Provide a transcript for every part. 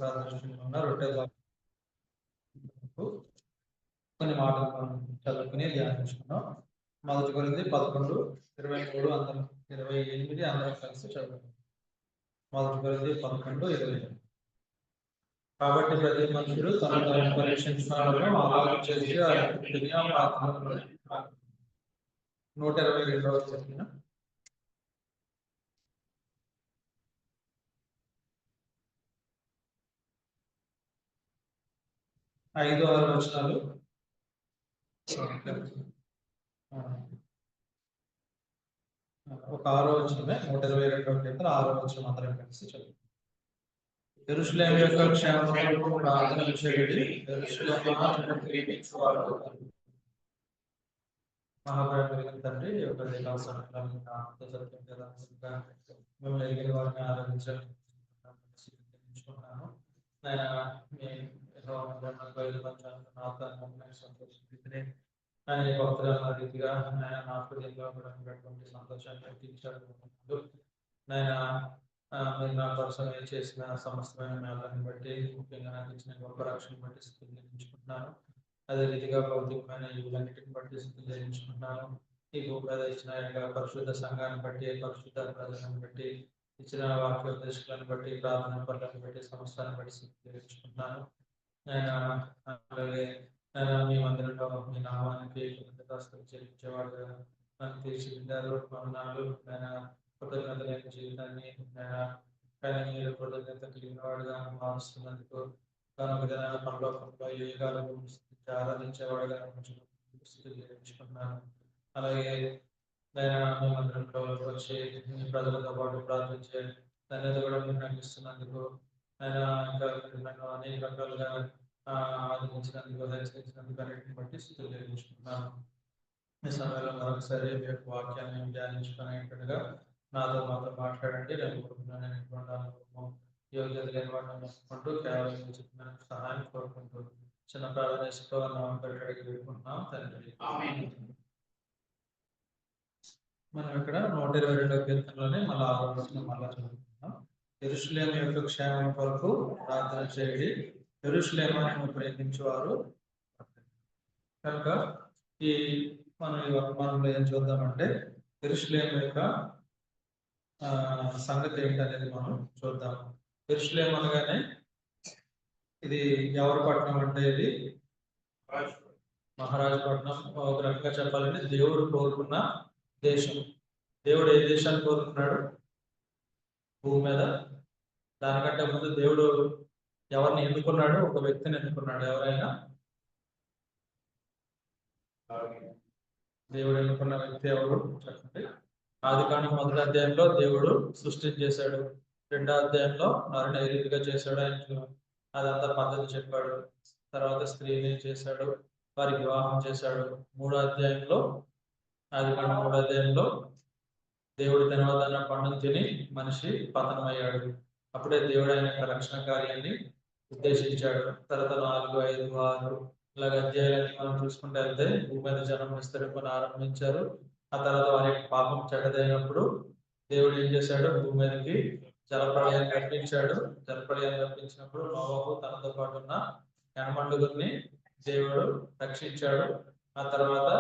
సాదృశ్యంగా రొట్టె కొన్ని మాటలు మనం చదువుకుని ధ్యానించుకున్నాం. మొదటి కొరింథీ 11:23 అందరం 28 అందరం కలిసి చదువుకున్నాం. మొదటి కొరింథీ 11:28. కాబట్టి ప్రతి మనుషుడు తనను పరీక్షించుకున్నాడో అలాగే చేసి ఆ పాత్రలో 122వ చెప్పిన 5-6 వచనాలు ఒక 6వ వచనమే 122వ కీర్తన 6వ వచనం అందరం కలిసి చదువుతాం. యెరూషలేము యొక్క క్షేమం కొరకు ప్రార్థన చేయుడి. యెరూషలేమును ప్రేమించువాడు మహాప్రభుని తండ్రి యొక్క మేము ఎరిగిన వారిని ఆరాధించుకుంటున్నాను. నేను మీ సంతోషించి ఆయన భక్తుల రీతిగా ఆయన నా హృదయంలో కూడా సంతోషాన్ని ప్రకటించాలనుకుంటున్నాను. నేను మీరు నా కోసం చేసిన సమస్తమైన మేళాన్ని బట్టి, ముఖ్యంగా నాకు ఇచ్చిన గొప్ప రక్షణ బట్టి స్థుతించుకుంటున్నాను. అదే రీతిగా భౌతికమైన ఇవులన్నిటిని బట్టి స్థుతించుకుంటున్నాను. ఈ భూమి మీద ఇచ్చిన యొక్క పరిశుద్ధ సంఘాన్ని బట్టి, పరిశుద్ధ ప్రజలను బట్టి, ఇచ్చిన వాక్యోపదేశాలను బట్టి, ప్రార్థన పనులను బట్టి, సంస్థలను బట్టి స్థుతించుకుంటున్నాను. నేను అలాగే మీ మందిరంలో మీ నామానికి కృతజ్ఞతాస్తుతులు చెల్లించేవాడుగా నన్ను తీర్చిదిద్దారు. వందనాలు. నేను కృతజ్ఞత లేని జీవితాన్ని కానీ మీరు కృతజ్ఞత కలిగిన వాడుగా మారుస్తున్నందుకు కనుక పరలోకంలో ఏ కాలం ఆరాధించేవాడుగా చెల్లించుకుంటున్నాను. అలాగే నేను మీ మందిరంలో వచ్చి ప్రజలతో పాటు ప్రార్థించే ధన్యత కూడా మీరు నాకు ఇస్తున్నందుకు ఆయన ఇంకా నన్ను అనేక రకాలుగా ఆదరించినందుకు హెచ్చరించినందుకు అన్నింటిని బట్టి స్థుతులు చెల్లించుకుంటున్నాను. ఈ సమయంలో మరొకసారి మీ యొక్క వాక్యాన్ని ధ్యానించుకునేట్టుగా నాతో మాట్లాడండి. నేను కోరుకున్నాను యోగ్యత లేని వాడిని నొప్పుకుంటూ కేవలం చెప్పిన సహాయం కోరుకుంటూ చిన్న ప్రార్థనతో అడిగి వేడుకుంటున్నాం తండ్రి. మనం ఇక్కడ 122వ కీర్తనలోనే మళ్ళా 6వ వచనం మళ్ళా చదువుకుంటున్నాం. యెరూషలేము యొక్క క్షేమం కొరకు ప్రార్థన చేయండి. యెరూషలేమును ప్రేమించేవారు కనుక ఈ మనం ఏం చూద్దామంటే యెరూషలేము యొక్క సంగతి ఏంటనేది మనం చూద్దాం. యెరూషలేము అనగానే ఇది ఎవరి పట్టణం అంటే ఇది మహారాజు పట్టణం. ఒక రకంగా చెప్పాలంటే దేవుడు కోరుకున్న దేశం. దేవుడు ఏ దేశాన్ని కోరుకున్నాడు భూమి మీద? దానికంటే ముందు దేవుడు ఎవరిని ఎన్నుకున్నాడు? ఒక వ్యక్తిని ఎన్నుకున్నాడు. ఎవరైనా దేవుడు ఎన్నుకున్న వ్యక్తి ఎవరు చెప్పండి. ఆదికాండం 1వ అధ్యాయంలో దేవుడు సృష్టి చేశాడు. 2వ అధ్యాయంలో నరుని ఏ రీతిగా చేశాడు ఆయన అదంతా పద్ధతి చెప్పాడు. తర్వాత స్త్రీని చేశాడు, వారికి వివాహం చేశాడు. 3వ అధ్యాయంలో ఆదికాండం 3వ అధ్యాయంలో దేవుడు తినవద్దన్న పండును తిని మనిషి పతనమయ్యాడు. అప్పుడే దేవుడు ఆయన యొక్క రక్షణ కార్యాన్ని ఉద్దేశించాడు. తర్వాత 4, 5, 6 ఇలాగ అధ్యాయాన్ని మనం చూసుకుంటే వెళ్తే భూమి మీద జనం విస్తరింపని ఆరంభించారు. ఆ తర్వాత వారి పాపం చెడ్డదైనప్పుడు దేవుడు ఏం చేశాడు? భూమి మీదకి జలప్రళయాన్ని రప్పించాడు. జలప్రళయాన్ని రప్పించినప్పుడు నోవహు తనతో పాటు ఉన్న యనమండుగురిని దేవుడు రక్షించాడు. ఆ తర్వాత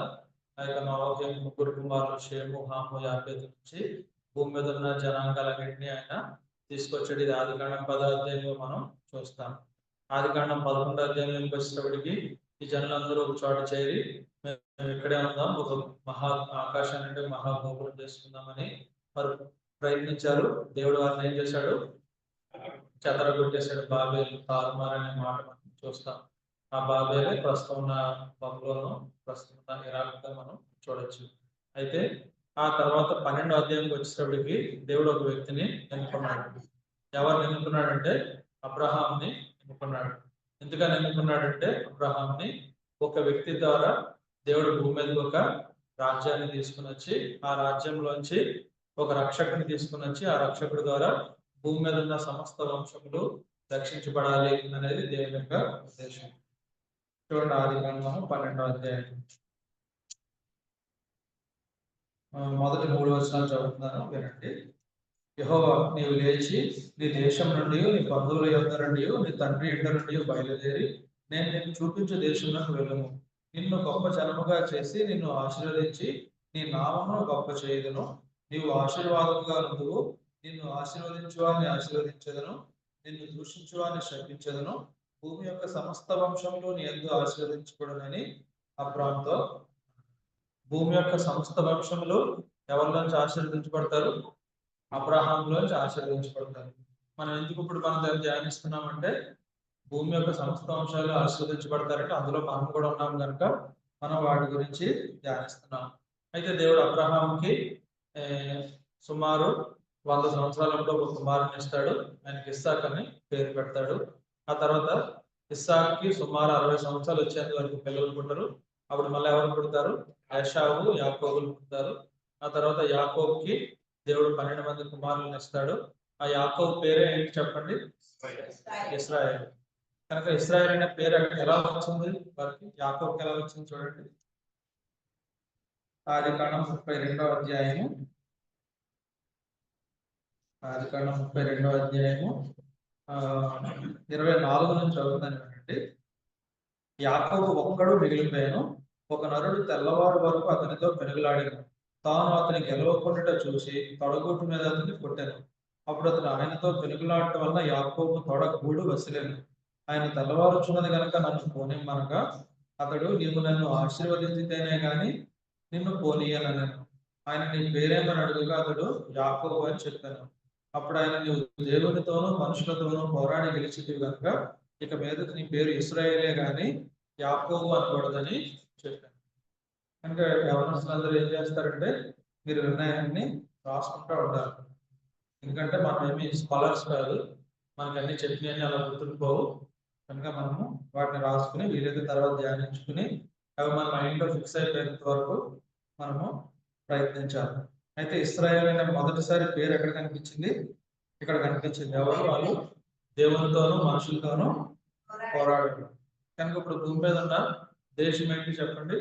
ఆ యొక్క నోవహు యొక్క 3 కుమారులు షేము, హాము, యాఫెతు నుంచి భూమి మీద ఉన్న జనాంగాలన్నింటినీ ఆయన తీసుకొచ్చాడు. ఇది ఆదికాండం 10వ అధ్యాయంలో మనం చూస్తాం. ఆదికాండం 11వ అధ్యాయంలోకి వచ్చేటప్పటికి ఈ జనులందరూ ఒక చోట చేరి మేము ఇక్కడే ఉందాం, ఒక ఆకాశాన్ని మహాగోపురం చేసుకుందామని వారు ప్రయత్నించారు. దేవుడు వారిని ఏం చేశాడు? చెదరగొట్టేశాడు. బాబేలు, తారుమార్ అనే మాట మనం చూస్తాం. ఆ బాబేలే ప్రస్తుతం ఉన్న బబులోను, ప్రస్తుతం ఉన్న ఇరాక్గా మనం చూడొచ్చు. అయితే ఆ తర్వాత 12వ అధ్యాయంకి వచ్చేటప్పటికి దేవుడు ఒక వ్యక్తిని ఎన్నుకున్నాడు. ఎవరిని ఎన్నుకున్నాడంటే అబ్రహాంని ఎన్నుకున్నాడు. ఎందుకని ఎన్నుకున్నాడంటే అబ్రహాంని ఒక వ్యక్తి ద్వారా దేవుడు భూమి మీదకి ఒక రాజ్యాన్ని తీసుకుని వచ్చి ఆ రాజ్యంలోంచి ఒక రక్షకుని తీసుకుని వచ్చి ఆ రక్షకుడి ద్వారా భూమి మీద ఉన్న సమస్త వంశములు రక్షించబడాలి అనేది దేవుని యొక్క ఉద్దేశం. చూడండి ఆదికాండం 12వ అధ్యాయం మొదటి 3 వచనాలు చదువుతున్నాను, వినండి. యెహోవా నీవు లేచి నీ దేశం నుండి నీ బంధువుల యొద్ద నుండి నీ తండ్రి ఇంట నుండి బయలుదేరి నేను నీకు చూపించే దేశంలోకి వెళ్ళము. నిన్ను గొప్ప జనముగా చేసి నిన్ను ఆశీర్వదించి నీ నామమును గొప్ప చేయుదును. నీవు ఆశీర్వాదముగా నుండువు. నిన్ను ఆశీర్వదించు వారిని ఆశీర్వదించెదను, నిన్ను దూషించు వారిని శపించెదను. భూమి యొక్క సమస్త వంశములు నీ యందు ఆశీర్వదించబడునని అబ్రాహాముతో. భూమి యొక్క సమస్త వంశములు ఎవరిలోంచి ఆశీర్వదించబడతారు? అబ్రహాంలోంచి ఆశీర్వదించబడతారు. మనం ఎందుకు ఇప్పుడు మనం ధ్యానిస్తున్నామంటే భూమి యొక్క సమస్త అంశాలు ఆశీర్వదించబడతారంటే అందులో మనం కూడా ఉన్నాం కనుక మనం వాటి గురించి ధ్యానిస్తున్నాం. అయితే దేవుడు అబ్రహాంకి సుమారు 100 సంవత్సరాలప్పుడు ఒక కుమారుని ఇస్తాడు. ఆయనకి ఇస్సాక్ అని పేరు పెడతాడు. ఆ తర్వాత ఇస్సాక్కి సుమారు 60 సంవత్సరాలు వచ్చేంత వరకు పిల్లలు పుట్టరు. అప్పుడు మళ్ళీ ఎవరు పుడతారు? ఏశావు, యాకోబులు పుడతారు. ఆ తర్వాత యాకోబుకి దేవుడు 12 మంది కుమారులను ఇస్తాడు. ఆ యాకోబు పేరే ఏంటి చెప్పండి? ఇశ్రాయేల్. కనుక ఇశ్రాయేల్ అనే పేరు ఎలా వచ్చింది వారికి? యాకోబుకి ఎలా వచ్చింది చూడండి. ఆదికాండం 32వ అధ్యాయము 24 నుంచి చదువుతాను వినండి. యాకోబు ఒక్కడు మిగిలిపోయాను. ఒక నరుడు తెల్లవారు వరకు అతనితో పెనుగులాడాను. తాను అతని గెలవకుండా చూసి తొడగూటు మీద అతన్ని కొట్టాను. అప్పుడు అతను ఆయనతో పెనుగులాడటం వల్ల యాకోబు తొడగూడు వసిలేను. ఆయన తెల్లవారుచున్నది కనుక నన్ను పోనిమ్మనగా అతడు నీవు నన్ను ఆశీర్వదించితేనే గాని నిన్ను పోనీయనను. ఆయన నీ పేరేమని అడుగుగా అతడు యాకోబు అని చెప్పాను. అప్పుడు ఆయన నీవు దేవునితోనూ మనుషులతోనూ పోరాడి గెలిచితివి కనుక ఇక మీద నీ పేరు ఇశ్రాయేలే గాని యాకోబు అనకూడదని చెప్పాను. కనుక యవనస్తులందరూ ఏం చేస్తారంటే మీరు విన్నాయాన్ని రాసుకుంటూ ఉండాలి. ఎందుకంటే మనం ఏమి స్కాలర్స్ కాదు, మనకి అన్ని చెప్పినవి అలా గుర్తుండిపోవు. కనుక మనము వాటిని రాసుకుని వీలైతే తర్వాత ధ్యానించుకుని అవి మన మైండ్లో ఫిక్స్ అయిపోయేంత వరకు మనము ప్రయత్నించాలి. అయితే ఇశ్రాయేల్ అనే మొదటిసారి పేరు ఎక్కడ కనిపించింది? ఇక్కడ కనిపించింది. ఎవరు? వాళ్ళు దేవునితోనూ మనుషులతోనూ పోరాడడం. కనుక ఇప్పుడు భూమి మీద ఉన్న దేశం ఏంటి చెప్పండి?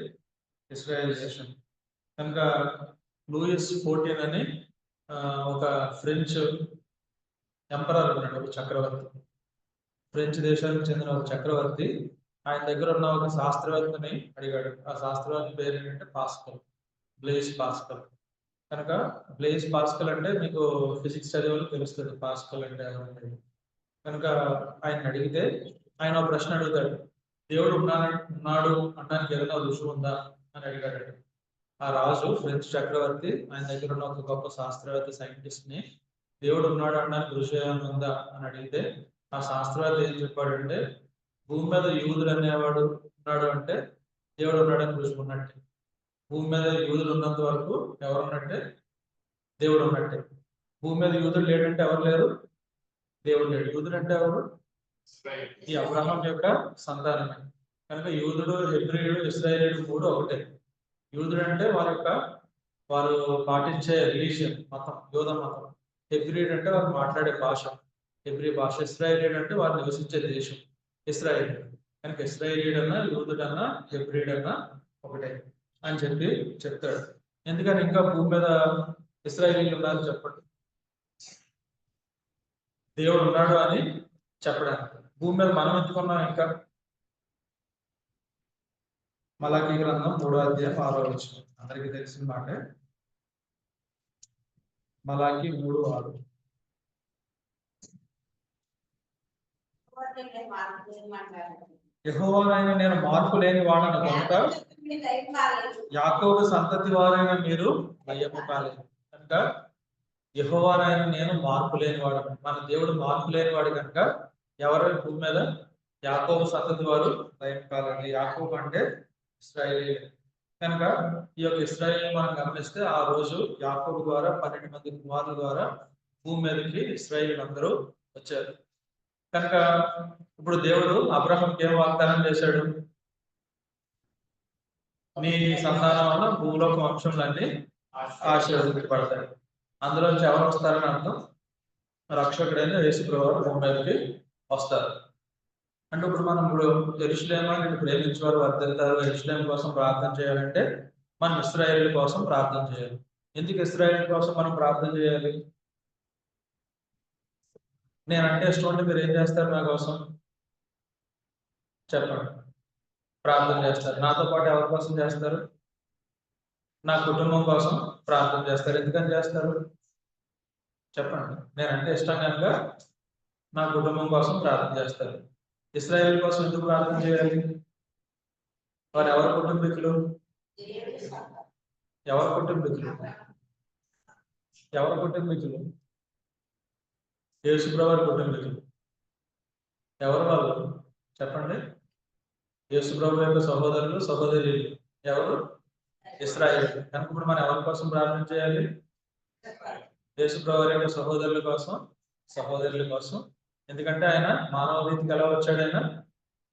ఇశ్రాయేల్ దేశం. కనుక లూయిస్ 14 అని ఒక ఫ్రెంచ్ ఎంపరర్ ఉన్నాడు, ఒక చక్రవర్తి. ఫ్రెంచ్ దేశానికి చెందిన ఒక చక్రవర్తి ఆయన దగ్గర ఉన్న ఒక శాస్త్రవేత్తని అడిగాడు. ఆ శాస్త్రవేత్త పేరు ఏంటంటే పాస్కల్, బ్లేస్ పాస్కల్. కనుక బ్లేస్ పాస్కల్ అంటే మీకు ఫిజిక్స్ చదివేది తెలుస్తుంది పాస్కల్ అంటే ఏమంటే. కనుక ఆయన అడిగితే ఆయన ఒక ప్రశ్న అడుగుతాడు, దేవుడు ఉన్నాడు అనడానికి ఏదైనా రుజువు ఉందా అని అడిగాడు. ఆ రాజు ఫ్రెంచ్ చక్రవర్తి ఆయన దగ్గర ఉన్న ఒక గొప్ప శాస్త్రవేత్త సైంటిస్ట్ ని దేవుడు ఉన్నాడు అనడానికి రుజువు ఏమైనా ఉందా అని అడిగితే ఆ శాస్త్రవేత్త ఏం చెప్పాడంటే భూమి మీద యూదులు అనేవాడు ఉన్నాడు అంటే దేవుడు ఉన్నాడని రుజువు ఉన్నట్టే. భూమి మీద యూదులు ఉన్నంత వరకు ఎవరు ఉన్నట్టే? దేవుడు ఉన్నట్టే. భూమి మీద యూదులు లేడంటే ఎవరు లేరు? దేవుడు లేడు. యూదుడు అంటే ఎవరు? ఈ అబ్రహాం యొక్క సంతానమే. కనుక యూదుడు, హెబ్రీయుడు, ఇశ్రాయేలీయుడు మూడు ఒకటే. యూదుడు అంటే వారు పాటించే రిలీజియన్, మతం, యూద మతం. హెబ్రీయుడు అంటే వారు మాట్లాడే భాష, హెబ్రీ భాష. ఇశ్రాయేలీయుడు అంటే వారు నివసించే దేశం, ఇశ్రాయేల్. కనుక ఇశ్రాయేలీయుడు అన్నా, యూదుడన్నా, హెబ్రీయుడు అన్నా ఒకటే అని చెప్తాడు. ఎందుకని ఇంకా భూమి మీద ఇశ్రాయేలీయులు ఉన్నారు చెప్పండి? దేవుడు ఉన్నాడు అని చెప్పడానికి. భూమి మీద మనం ఎందుకున్నాం ఇంకా? మలాకీ గ్రంథం 3వ అధ్యాయం 6వ వచనం అందరికీ తెలిసిన మాట. మలాకీ 3:6. యెహోవానైన నేను మార్పు లేని వాడను కనుక యాకోబు సంతతి వారైన మీరు భయము కాలేదు. కనుక యెహోవానైన నేను మార్పు లేని వాడను. మన దేవుడు మార్పు లేని వాడు కనుక ఎవరు భూమి మీద? యాకోబు సంతతి వారు భయం కాలండి. యాకోబు అంటే ఇశ్రాయేలీయులు. కనుక ఈ యొక్క ఇశ్రాయేలు మనం గమనిస్తే ఆ రోజు యాకోబు ద్వారా 12 మంది కుమారుల ద్వారా భూమి మీదకి ఇశ్రాయేలీయులు అందరూ వచ్చారు. కనుక ఇప్పుడు దేవుడు అబ్రహాంకి ఏం వాగ్దానం చేశాడు? నీ సంతానం వల్ల భూలోక వంశంలన్నీ ఆశీర్వదించబడతాయి. అందులోంచి ఎవరు వస్తారని అర్థం? రక్షకుడైన యేసుప్రభువు భూమి మీదకి వస్తారు. అంటే ఇప్పుడు మనం యెరూషలేమును ప్రేమించేవారు వర్ధిల్లుతారు. యెరూషలేము కోసం ప్రార్థన చేయాలంటే మనం ఇశ్రాయేలు కోసం ప్రార్థన చేయాలి. ఎందుకు ఇశ్రాయేలు కోసం మనం ప్రార్థన చేయాలి? నేనంటే ఇష్టం ఉంటే మీరు ఏం చేస్తారు నా కోసం? చెప్పండి. ప్రార్థన చేస్తారు. నాతో పాటు ఎవరి కోసం చేస్తారు? నా కుటుంబం కోసం ప్రార్థన చేస్తారు. ఎందుకని చేస్తారు? చెప్పండి. నేనంటే ఇష్టం కనుక నా కుటుంబం కోసం ప్రార్థన చేస్తారు. ఇశ్రాయేల్ కోసం ఎందుకు ప్రార్థన చేయాలి? వారు ఎవరి కుటుంబీకులు? ఎవరి కుటుంబీకులు? ఎవరి కుటుంబీకులు? యేసుప్రభు కుటుంబీకులు. ఎవరు వాళ్ళు? చెప్పండి. యేసుప్రభు యొక్క సహోదరులు, సహోదరులు ఎవరు? ఇశ్రాయేల్. కనుక ఇప్పుడు మనం ఎవరి కోసం ప్రార్థన చేయాలి? యేసుప్రభు యొక్క సహోదరుల కోసం, సహోదరుల కోసం. ఎందుకంటే ఆయన మానవ రీతికి ఎలా వచ్చాడు? ఆయన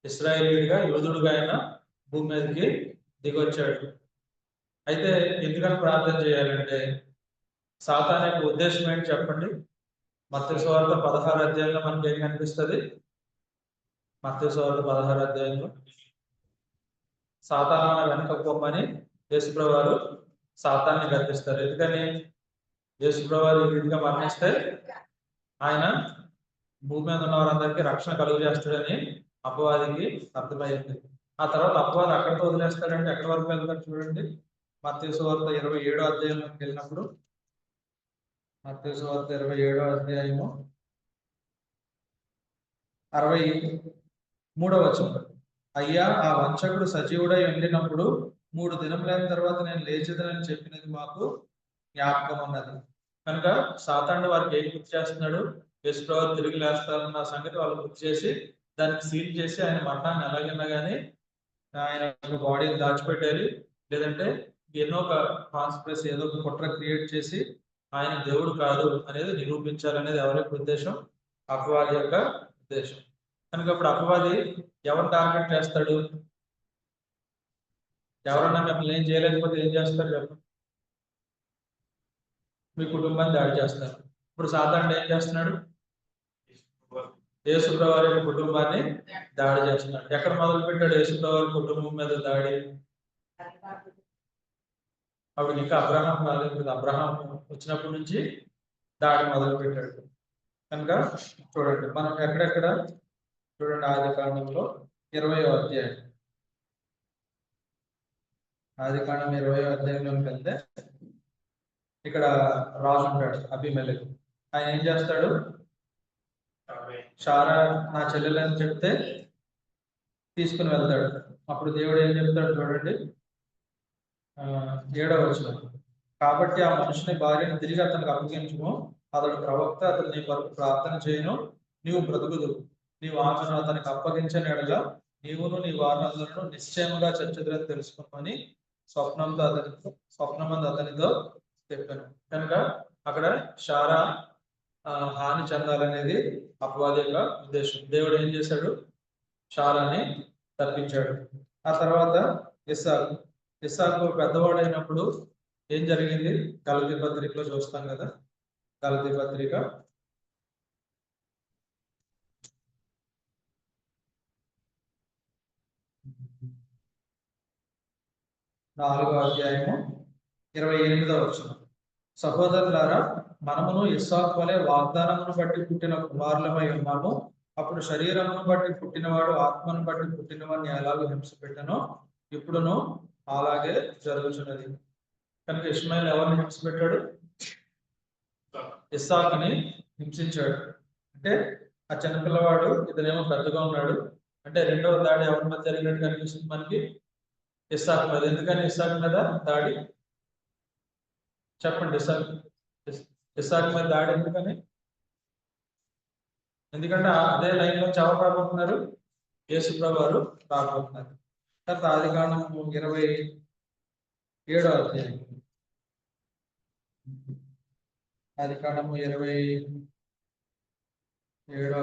ఇశ్రాయేలీయుడిగా, యోధుడుగా ఆయన భూమి మీదకి దిగొచ్చాడు. అయితే ఎందుకని ప్రార్థన చేయాలంటే సాతాను యొక్క ఉద్దేశం ఏంటి చెప్పండి? మత్తయి సువార్త 16 అధ్యాయంలో మనకి ఏం కనిపిస్తుంది? మత్తయి సువార్త 16 అధ్యాయంలో సాతాను వెనక పొమ్మని యేసుప్రభు వారు సాతాన్ని గర్తిస్తారు. ఎందుకని? యేసుప్రభు వారు ఈ రీతిగా మరణిస్తే ఆయన భూమి మీద ఉన్న వారందరికీ రక్షణ కలుగు చేస్తాడని అపవాదికి అర్థమైంది. ఆ తర్వాత అపవాది అక్కడితో వదిలేస్తాడంటే ఎక్కడి వరకు వెళ్తాడు చూడండి. మత్తయి సువార్త 27 అధ్యాయంలోకి వెళ్ళినప్పుడు, మత్తయి సువార్త 27 అధ్యాయము 63వ వచనం. అయ్యా, ఆ వంచకుడు సజీవుడై ఉండినప్పుడు 3 దినములైన తర్వాత నేను లేచేదనని చెప్పినది మాకు జ్ఞాపకం ఉన్నది. కనుక సాతానుడు వారికి ఏం గుర్తు చేస్తున్నాడు? యేసుప్రభు తిరిగి లేస్తారన్న సంగతి వాళ్ళు గుర్తు చేసి దానికి సీల్ చేసి ఆయన మరణాన్ని ఎలాగైనా కానీ ఆయన బాడీని దాచిపెట్టాలి, లేదంటే ఎన్నో ఒక కాన్స్పిరసీ, ఏదో ఒక కుట్ర క్రియేట్ చేసి ఆయన దేవుడు కాదు అనేది నిరూపించాలనేది ఎవరి యొక్క ఉద్దేశం? అపవాది యొక్క ఉద్దేశం. కనుక ఇప్పుడు అపవాది ఎవరు టార్గెట్ చేస్తాడు? ఎవరన్నా మిమ్మల్ని ఏం చేయలేకపోతే ఏం చేస్తారు చెప్పండి? మీ కుటుంబాన్ని దాడి చేస్తారు. ఇప్పుడు సాతానుడు ఏం చేస్తున్నాడు? యేసుప్రభు వారి కుటుంబాన్ని దాడి చేస్తున్నాడు. ఎక్కడ మొదలు పెట్టాడు యేసుప్రభు వారి కుటుంబం మీద దాడి? అప్పుడు ఇంకా అబ్రహాం రాలేదు. అబ్రహాం వచ్చినప్పటి నుంచి దాడి మొదలు పెట్టాడు. కనుక చూడండి, మనం ఎక్కడెక్కడ చూడండి. ఆదికాండంలో 20వ అధ్యాయం, ఆదికాండం 20వ అధ్యాయంలోకి వెళ్తే ఇక్కడ రాజు ఉంటాడు అబీమెలెకు. ఆయన ఏం చేస్తాడు? షారా నా చెల్లెలని చెప్తే తీసుకుని వెళ్తాడు. అప్పుడు దేవుడు ఏం చెప్తాడు చూడండి, 7వ వచనం. కాబట్టి ఆ మనుషుని భార్యను తిరిగి అతనికి అప్పగించుము, అతడు ప్రవక్త, అతడు నీ కొరకు ప్రార్థన చేయను, నీవు బ్రతుకుదు. నీవు ఆమెను అతనికి అప్పగించని ఎడల నీవును నీ వారందరూ నిశ్చయముగా చచ్చుదని తెలుసుకోమని స్వప్నమందు అతనితో చెప్పాను. కనుక అక్కడ షారా హాని చెందాలనేది అపవాది యొక్క ఉద్దేశం. దేవుడు ఏం చేశాడు? షారాని తప్పించాడు. ఆ తర్వాత ఇస్సాకు పెద్దవాడైనప్పుడు ఏం జరిగింది? గలతీ పత్రికలో చూస్తాం కదా. గలతీ పత్రిక 4వ అధ్యాయము 28వ వచనం. సహోదరులారా, మనమును ఇస్సాకు వలె వాగ్దానమును బట్టి పుట్టిన కుమారులమై ఉన్నాము. అప్పుడు శరీరమును బట్టి పుట్టినవాడు ఆత్మను బట్టి పుట్టినవాడిని ఎలాగో హింస పెట్టానో ఇప్పుడును అలాగే జరుగుతున్నది. కనుక ఇష్మాయిల్ ఎవరిని హింస పెట్టాడు? ఇస్సాకుని హింసించాడు. అంటే ఆ చిన్నపిల్లవాడు ఇతనేమో పెద్దగా ఉన్నాడు. అంటే రెండవ దాడి ఎవరి మీద జరిగినట్టు కనిపిస్తుంది మనకి? ఇస్సాకు మీద. ఎందుకని ఇస్సాకు మీద దాడి? చెప్పండి. ఇస్సాకు మీద దాడి ఎందుకని? ఎందుకంటే అదే లైన్ లో ఎవరు రాబోతున్నారు? యేసుప్రభు వారు రాబోతున్నారు. తర్వాత ఆదికాండం 27వ అధ్యాయం, ఆదికాండము 27వ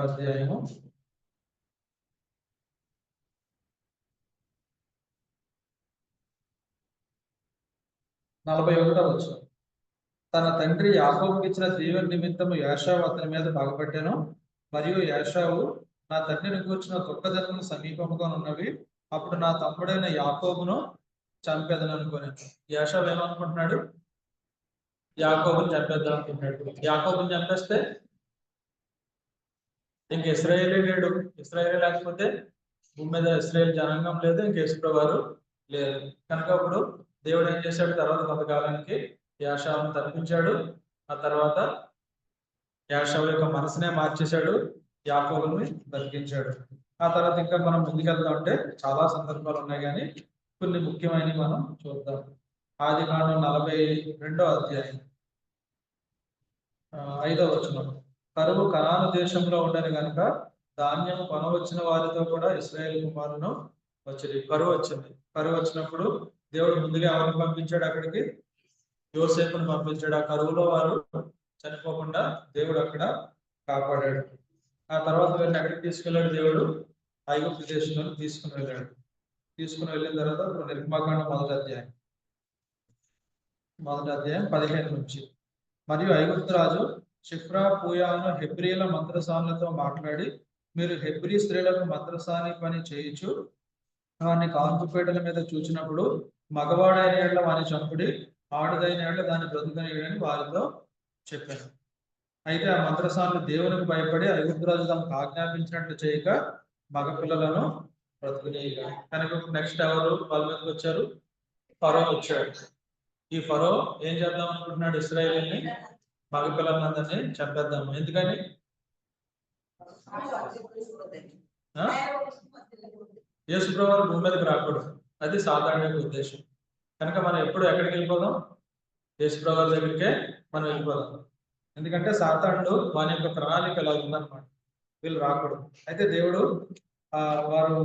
అధ్యాయము 41వ వచనం. తన తండ్రి యాకోబుకి ఇచ్చిన దీవెన నిమిత్తము యాషావు అతని మీద పగపట్టాను, మరియు యాషావు నా తండ్రిని కూర్చున్న దుఃఖదినములు సమీపముగా ఉన్నవి, అప్పుడు నా తమ్ముడైన యాకోబును చంపేదని అనుకున్నాను. యాషావు ఏమనుకుంటున్నాడు? యాకోబుని చంపేద్దాం అనుకుంటున్నాడు. యాకోబుని చంపేస్తే ఇంక ఇశ్రాయేలే లేడు. ఇశ్రాయేలే లేకపోతే భూమి మీద ఇశ్రాయేల్ జనాంగం లేదు, ఇంక యేసుప్రభువారు లేదు. కనుక ఇప్పుడు దేవుడు ఏం చేశాడు, తర్వాత కొంతకాలానికి యాషావును తప్పించాడు. ఆ తర్వాత యాషావు యొక్క మనసునే మార్చేశాడు, యాకోబుని బతికించాడు. ఆ తర్వాత ఇంకా మనం ముందుకెళ్దాం అంటే చాలా సందర్భాలు ఉన్నాయి, కానీ కొన్ని ముఖ్యమైనవి మనం చూద్దాం. ఆదికాండం 42వ అధ్యాయం 5వ వచనం. కరువు కనాను దేశంలో ఉండని గనుక ధాన్యం కొనవచ్చిన వారితో కూడా ఇశ్రాయేల్ కుమారులను వచ్చింది. కరువు వచ్చింది. కరువు వచ్చినప్పుడు దేవుడు ముందుగా ఎవరిని పంపించాడు అక్కడికి? యోసేపును పంపించాడు. ఆ కరువులో వారు చనిపోకుండా దేవుడు అక్కడ కాపాడాడు. ఆ తర్వాత వీళ్ళని ఎక్కడికి తీసుకెళ్ళాడు దేవుడు? ఐగుప్తు దేశంలో తీసుకుని వెళ్ళాడు. తీసుకుని వెళ్ళిన తర్వాత నిర్గమాకాండం 1వ అధ్యాయం 15 నుంచి. మరియు ఐగుప్తు రాజు షిఫ్రా పూయాను హెబ్రీల మంత్రసానులతో మాట్లాడి, మీరు హెబ్రీ స్త్రీలకు మంత్రసాని పని చేయించు వారిని కాల్పుపేటల మీద చూచినప్పుడు మగవాడైన ఏళ్ల వాని చంపుడి, ఆడదైన ఏళ్ల దాన్ని బ్రతుకనియడని వారితో చెప్పాను. అయితే ఆ మంత్రసానులు దేవునికి భయపడి ఐగుప్తురాజు తమకు ఆజ్ఞాపించినట్లు చేయక మగపిల్లలను బ్రతుకునేయగా. కనుక నెక్స్ట్ ఎవరు వాళ్ళ మీదకి వచ్చారు? ఫరో వచ్చాడు. ఈ ఫరో ఏం చేద్దాం అనుకుంటున్నాడు? ఇశ్రాయేలుని మగపిల్లలందరినీ చంపేద్దాము. ఎందుకని? యేసుప్రభువు భూమి మీదకి రాకూడదు, అది సాధారణ ఉద్దేశం. కనుక మనం ఎప్పుడు ఎక్కడికి వెళ్ళిపోదాం? యేసుప్రభువు దగ్గరికే మనం వెళ్ళిపోదాం. ఎందుకంటే సాతానుడు వాని యొక్క ప్రణాళిక ఎలా ఉందన్నమాట, వీళ్ళు రాకూడదు. అయితే దేవుడు వారు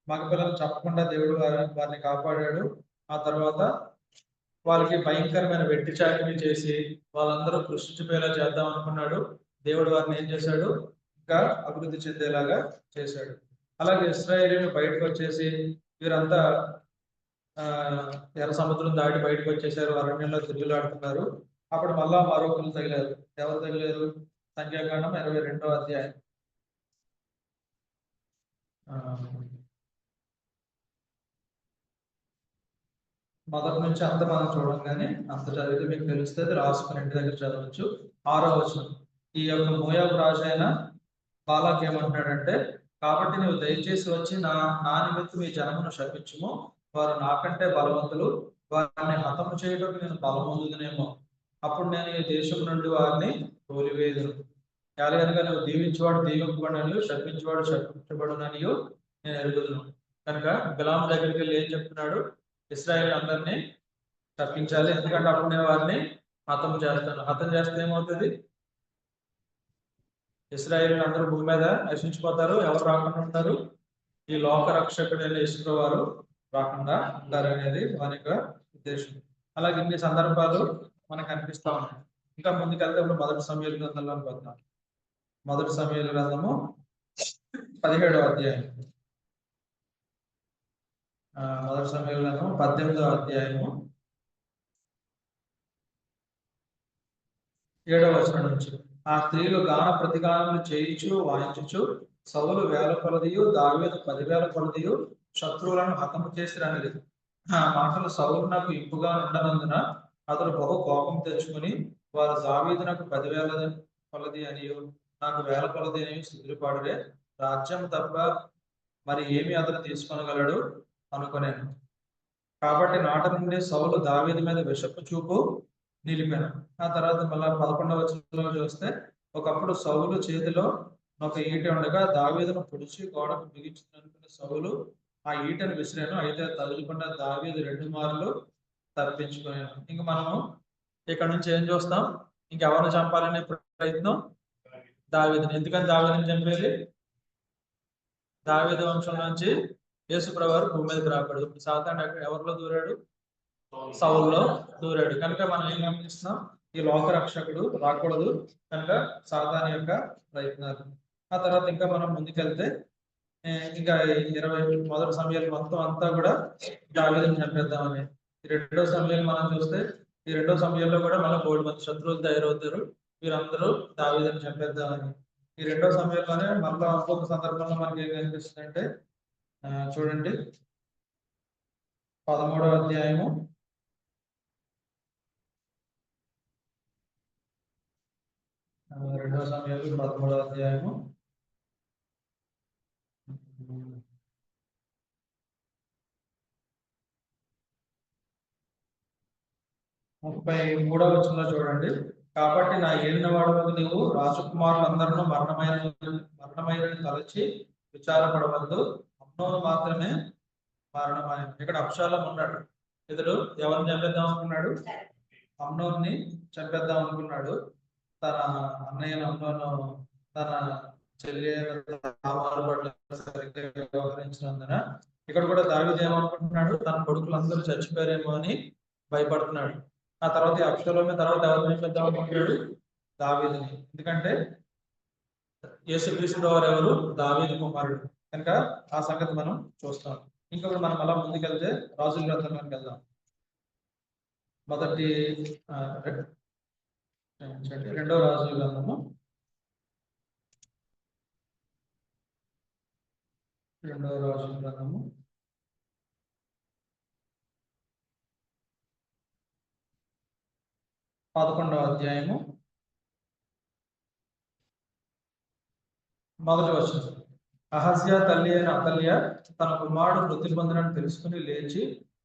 మగపిల్లలు చెప్పకుండా దేవుడు వారిని కాపాడాడు. ఆ తర్వాత వాళ్ళకి భయంకరమైన వెట్టి చాకిరీ చేసి వాళ్ళందరూ కృషించిపోయేలా చేద్దాం అనుకున్నాడు. దేవుడు వారిని ఏం చేశాడు? ఇంకా అభివృద్ధి చెందేలాగా చేశాడు. అలాగే ఇశ్రాయేలీయులు బయటకు వచ్చేసి వీరంతా ఎర్ర సముద్రం దాటి బయటకు వచ్చేసారు, అరణ్యంలో తిరుగులాడుతున్నారు. అప్పుడు మళ్ళా మరొకరు తగిలారు. ఎవరు తగిలారు? సంఖ్యాకాండం 22వ అధ్యాయం మొదటి నుంచి అంత మనం చూడంగానే అంత చదివితే మీకు తెలుస్తుంది, రాసుకుని ఇంటి దగ్గర చదవచ్చు. 6వ వచనం. ఈ యొక్క మోయాబు రాజు అయిన బాలాక్ ఏమంటున్నాడంటే, కాబట్టి నువ్వు దయచేసి వచ్చి నా నిమిత్తం ఈ జనమును శపించుము, వారు నాకంటే బలవంతులు, వారిని హతము చేయడానికి నేను బలమొందుదునేమో, అప్పుడు నేను ఈ దేశం నుండి వారిని తోలివేదును. ఎలాగనగా నువ్వు దీవించేవాడు దీవింపబడనియు, శపించేవాడు శపించబడుననియు నేను ఎరుగుదును. కనుక బిలాము దగ్గరికి వెళ్ళి ఏం చెప్తున్నాడు? ఇశ్రాయేల్ అందరినీ తప్పించాలి, ఎందుకంటే అప్పుడు నేను వారిని హతం చేస్తాను. హతం చేస్తే ఏమవుతుంది? ఇశ్రాయేల్ అందరూ భూమి మీద నశించిపోతారు. ఎవరు రాకుండా ఉంటారు? ఈ లోక రక్షకుడైన యేసు వారు రాకుండా ఉంటారు అనేది వారి యొక్క ఉద్దేశం. అలాగే ఇన్ని సందర్భాలు మనకు అనిపిస్తా ఉన్నాయి. ఇంకా ముందుకెళ్తే ఇప్పుడు మొదటి సమూయేలు గ్రంథంలోకి వద్దాం. మొదటి సమూయేలు గ్రంథము 17వ అధ్యాయం. మొదటి సమూయేలు గ్రంథము 18వ అధ్యాయము 7వ వచనం నుంచి. ఆ స్త్రీలు గాన ప్రతిగానములు చేయించు వాయించుచు సౌలు 1000 కొలదియు దావీదు 10,000 కొలదియు శత్రువులను హతము చేసిరనిది. ఆ మాటలు సౌలు నాకు ఇంపుగా ఉండనందున అతడు బహు కోపం తెచ్చుకుని, వారు దావీదునకు 10,000 కొలది అనియు నాకు 1000 కొలది అని స్థితిపాడురే, రాజ్యం తప్ప మరి ఏమి అతను తీసుకొనగలడు అనుకునేను. కాబట్టి నాట నుండి సౌలు దావీదు మీద విషపు చూపు నిలిపాను. ఆ తర్వాత మళ్ళా 11వ వచనంలో చూస్తే, ఒకప్పుడు సౌలు చేతిలో ఒక ఈట ఉండగా దావీదును పొడిచి గోడకు బిగించుకున్న సౌలు ఆ ఈటను విసిరాను, అయితే తగులుకుండా దావీదు 2 మార్లు తప్పించుకున్నాను. ఇంక మనము ఇక్కడ నుంచి ఏం చూస్తాం? ఇంకెవరిని చంపాలనే ప్రయత్నం? దావీదుని. ఎందుకని దావీదుని చంపేది? దావీదు వంశం నుంచి యేసుప్రభువు భూమి మీదకి రాకూడదు. సాతాను ఎవరిలో దూరాడు? సౌల్లో దూరాడు. కనుక మనం ఏం గమనిస్తున్నాం? ఈ లోక రక్షకుడు రాకూడదు కనుక సాతాను యొక్క ప్రయత్నాలు. ఆ తర్వాత ఇంకా మనం ముందుకెళ్తే ఇంకా 21వ సమయాలు మొత్తం అంతా కూడా దావీదుని చంపేద్దామని. ఈ 2వ సమయాలు మనం చూస్తే, ఈ 2వ సమయంలో కూడా మనం 3 మంది శత్రువులు తయారవుతారు, వీరందరూ దావీదుని చంపేద్దామని. ఈ 2వ సమయంలోనే మళ్ళీ ఇంకొక సందర్భంలో మనకి ఏం కనిపిస్తుంది అంటే, చూడండి 13వ అధ్యాయము 2వ సమయాలు 13వ అధ్యాయము 33వ వచనంలో చూడండి. కాబట్టి నా ఏలినవాడు నీవు రాజకుమారులందరూ మరణమైన తలచి విచారపడవద్దు. అమ్నోను మాత్రమే మరణమైన. ఇక్కడ అబ్షాలోము ఉన్నాడు. ఇతడు ఎవరిని చంపేద్దాం అనుకున్నాడు? అమ్నోన్ని చంపేద్దాం అనుకున్నాడు. తన అన్నయ్య అమ్నోను తన చెల్లి సరిగ్గా వ్యవహరించినందున ఇక్కడ కూడా దావీదు ఏమనుకుంటున్నాడు? తన కొడుకులందరూ చచ్చిపోయారేమో అని భయపడుతున్నాడు. ఆ తర్వాత అబ్షాలోము తర్వాత ఎవరిని చంపేద్దాం అనుకుంటాడు? దావీదుని. ఎందుకంటే యేసుక్రీస్తు వారు ఎవరు? దావీదు కుమారుడు కనుక ఆ సంగతి మనం చూస్తాం. ఇంకొకటి మనం అలా ముందుకెళ్తే రాజుల గ్రంథంలోకి వెళ్దాం. మొదటి 2వ రాజుల గ్రంథము 11వ అధ్యాయము 1వ వచనం. అహజ్యా తల్లి అయిన అతల్య తన కుమారుడు మృతి పొందినని తెలుసుకుని లేచి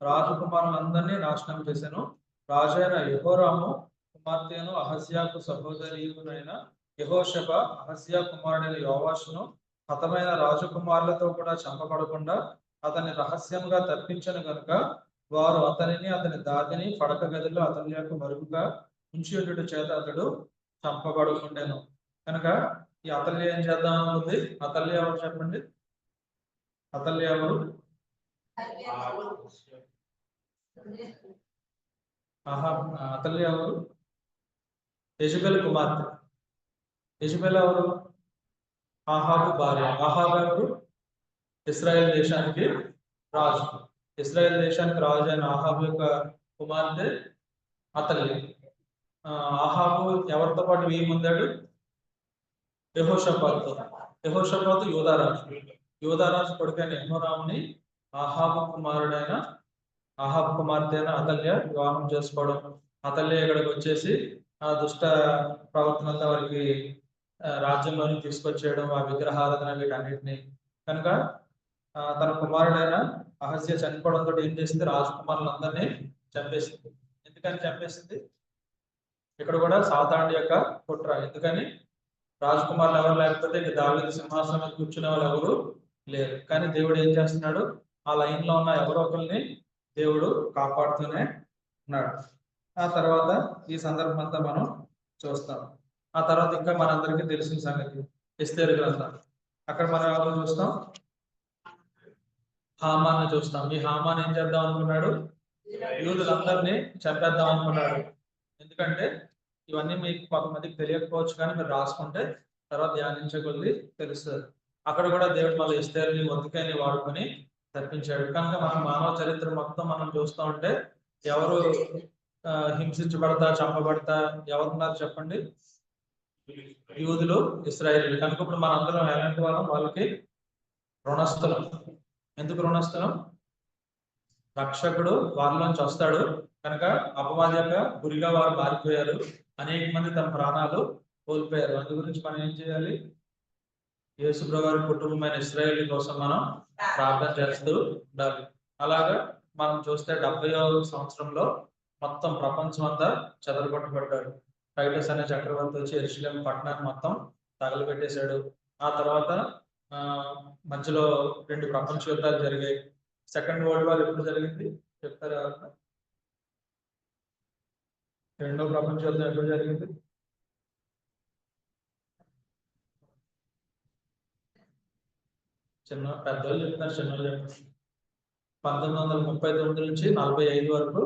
రాజకుమారులందరినీ నాశనం చేశాను. రాజు అయిన యెహోరాము కుమార్తెను అహజ్యాకు సహోదరియునైన యెహోషబ అహజ్యా కుమారుడైన యోవాషును హతమైన రాజకుమారులతో కూడా చంపబడకుండా అతన్ని రహస్యంగా తప్పించను గనుక వారు అతనిని అతని దాదిని పడక గదిలో అతల్యకు మరుగుగా ఉంచి ఉండుట చేత అతడు చంపబడుకుండెను. కనుక ఈ అతల్య ఏం చేద్దాం అనుకుంది? అతల్య ఎవరు చెప్పండి? అతల్య ఎవరు? అతల్య ఎవరు? యెజబెలు కుమార్తె. యెజబెలు ఎవరు? ఆహాబు భార్య. ఆహాబు ఎవరు? ఇశ్రాయేల్ దేశానికి రాజు. ఇశ్రాయేల్ దేశానికి రాజు అయిన ఆహాబు యొక్క కుమార్తె అతల్య. ఆహాబు ఎవరితో పాటు వీయి పొందాడు? యెహోషాపాతుతో. యెహోషాపాతు యూదారాజు. యూదారాజు కొడుకైన యెహోరాముని ఆహాబు కుమార్తె అయిన అతల్య వివాహం చేసుకోవడం. అతల్య ఇక్కడికి వచ్చేసి ఆ దుష్ట ప్రవర్తనంతా వారికి రాజ్యంలోని తీసుకొచ్చేయడం, ఆ విగ్రహారాధన వీటన్నిటిని. కనుక తన కుమారుడైన అహజ్య చనిపోవడంతో ఏం చేసింది? రాజకుమారులందరినీ చంపేసింది. ఎందుకని చంపేసింది? ఇక్కడ కూడా సాతాను యొక్క కుట్ర. ఎందుకని? రాజకుమారులు ఎవరు లేకపోతే దావీదు సింహాసనం మీద కూర్చునే వాళ్ళు ఎవరు లేరు. కానీ దేవుడు ఏం చేస్తున్నాడు? ఆ లైన్ లో ఉన్న ఎవరో ఒకరిని దేవుడు కాపాడుతూనే ఉన్నాడు. ఆ తర్వాత ఈ సందర్భం అంతా మనం చూస్తాం. ఆ తర్వాత ఇంకా మనందరికీ తెలిసిన సంగతి ఎస్తేరు గ్రంథం. అక్కడ మనం ఎవరు చూస్తాం? హామాన్ని చూస్తాం. ఈ హామాన్ ఏం చేద్దాం అనుకున్నాడు? యూదులందరినీ చంపేద్దాం అనుకున్నాడు. ఎందుకంటే ఇవన్నీ మీకు కొంతమందికి తెలియకపోవచ్చు, కానీ మీరు రాసుకుంటే తర్వాత ధ్యానించే కొద్ది తెలుస్తుంది. అక్కడ కూడా దేవుడు మళ్ళీ ఎస్తేరుని మొద్దుకైని వాడుకొని తప్పించాడు. కనుక మనం మానవ చరిత్ర మొత్తం మనం చూస్తూ ఉంటే ఎవరు హింసించబడతా చంపబడతా ఎవరున్నారు చెప్పండి? యూదులు, ఇశ్రాయేలీలు. కనుక ఇప్పుడు మనందరం ఎలాంటి వాళ్ళం? వాళ్ళకి రుణస్థలం. ఎందుకు రుణస్థలం? రక్షకుడు వారిలోంచి వస్తాడు కనుక అపవాది యొక్క గురిగా వారు మారిపోయారు. అనేక మంది తమ ప్రాణాలు కోల్పోయారు. అందు గురించి మనం ఏం చేయాలి? యేసుప్రభు వారి కుటుంబమైన ఇశ్రాయేలు కోసం మనం ప్రార్థన చేస్తూ ఉండాలి. అలాగా మనం చూస్తే 70వ సంవత్సరంలో మొత్తం ప్రపంచం అంతా చెదరగొట్టబడ్డాడు. టైటస్ అనే చక్రవర్తి వచ్చి యెరూషలేము పట్టణాన్ని మొత్తం తగలబెట్టేశాడు. ఆ తర్వాత మధ్యలో 2 ప్రపంచ యుద్ధాలు జరిగాయి. సెకండ్ వరల్డ్ వార్ ఎప్పుడు జరిగింది చెప్తారా? 2వ ప్రపంచ యుద్ధం ఎప్పుడు జరిగింది? పెద్దవాళ్ళు చెప్తున్నారు, చిన్నవాళ్ళు చెప్తున్నారు. 1939 నుంచి 45 వరకు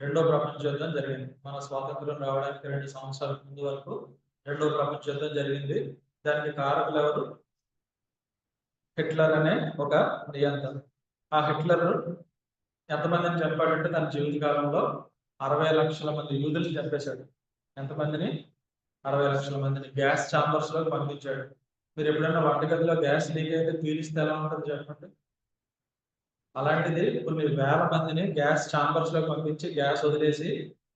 2వ ప్రపంచ యుద్ధం జరిగింది. మన స్వాతంత్రం రావడానికి 2 సంవత్సరాల ముందు వరకు 2వ ప్రపంచ యుద్ధం జరిగింది. దానికి కారకులు ఎవరు? హిట్లర్ అనే ఒక నియంత్రణ. ఆ హిట్లర్ ఎంతమందిని చంపాడంటే తన జీవిత కాలంలో 60 లక్షల మంది యూదుల్ని చంపేశాడు. ఎంతమందిని? 60 లక్షల మందిని గ్యాస్ ఛాంబర్స్ లో పంపించాడు. మీరు ఎప్పుడైనా వంటగదిలో గ్యాస్ లీక్ అయితే పీలిస్తే ఎలా ఉంటుంది చెప్పండి? అలాంటిది కొన్ని వేల మందిని గ్యాస్ ఛాంబర్స్ లో పంపించి గ్యాస్ వదిలేసి